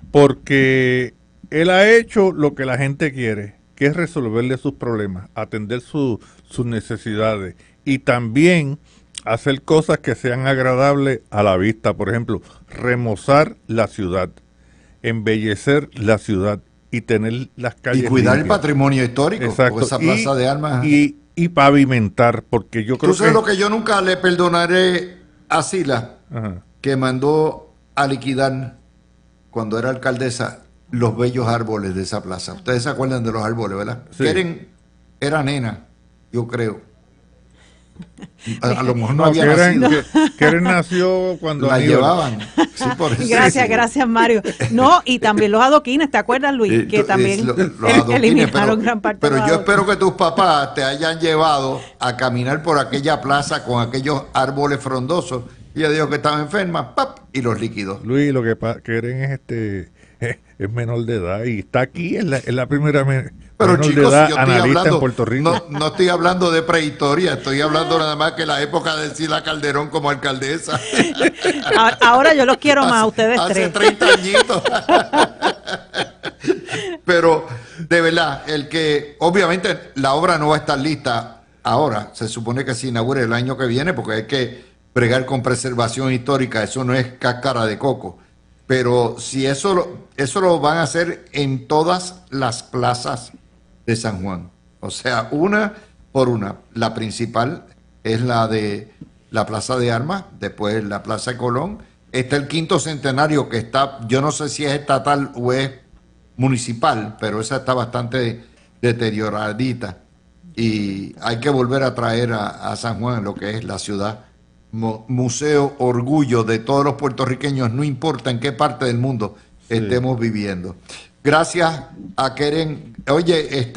porque él ha hecho lo que la gente quiere, que es resolverle sus problemas, atender sus necesidades y también hacer cosas que sean agradables a la vista. Por ejemplo, remozar la ciudad, embellecer la ciudad y tener las calles y cuidar limpias. el patrimonio histórico. Exacto. Porque esa Plaza de Armas. Y pavimentar, porque yo creo ¿Tú sabes lo que yo nunca le perdonaré a Sila? Ajá. Que mandó a liquidar, cuando era alcaldesa, los bellos árboles de esa plaza. Ustedes se acuerdan de los árboles, ¿verdad? Sí. Era nena, yo creo. A lo mejor no No, había nacido. Keren nació cuando La Aníbal. llevaban. Sí, por eso. Gracias, Mario. No, y también los adoquines, ¿te acuerdas, Luis? Que también los adoquines, eliminaron gran parte pero de los yo adoquines. espero que tus papás te hayan llevado a caminar por aquella plaza con aquellos árboles frondosos. Y ella dijo que estaba enferma, ¡pap! Y los liquidó. Luis, lo que Keren es menor de edad y está aquí, es la primera Pero menor chicos, de edad yo estoy analista hablando, en Puerto Rico. no estoy hablando de prehistoria, estoy hablando nada más que la época de Sila Calderón como alcaldesa. Ahora yo los quiero más, ustedes hace tres. 30 añitos. Pero, de verdad, obviamente la obra no va a estar lista ahora, se supone que se inaugure el año que viene porque hay que bregar con preservación histórica, eso no es cáscara de coco. Pero si eso lo van a hacer en todas las plazas de San Juan. O sea, una por una. La principal es la de la Plaza de Armas, después la Plaza de Colón. Está el Quinto Centenario que está, yo no sé si es estatal o es municipal, pero esa está bastante deterioradita. y hay que volver a traer a San Juan lo que es la ciudad, museo, orgullo de todos los puertorriqueños, no importa en qué parte del mundo estemos viviendo. Gracias a Keren. Oye,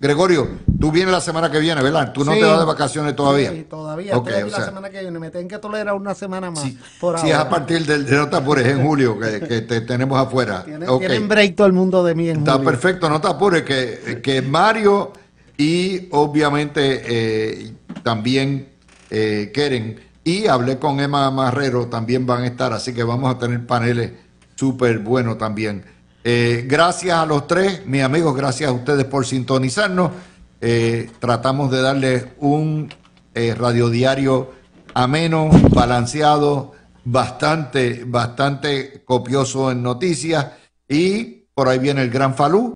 Gregorio, tú vienes la semana que viene, ¿verdad? Tú no te vas de vacaciones todavía. Sí, todavía. Okay, estoy la semana que viene. Me tienen que tolerar una semana más. Sí, por sí, es ahora. a partir de no te apures, en julio, que te tenemos afuera. Tienen break todo el mundo de mí en Está julio. perfecto, no te apures, que Mario y obviamente también Keren, y hablé con Emma Marrero, también van a estar, así que vamos a tener paneles súper buenos también. Gracias a los tres, mis amigos, gracias a ustedes por sintonizarnos. Tratamos de darles un radiodiario ameno, balanceado, bastante copioso en noticias, y por ahí viene el Gran Falú.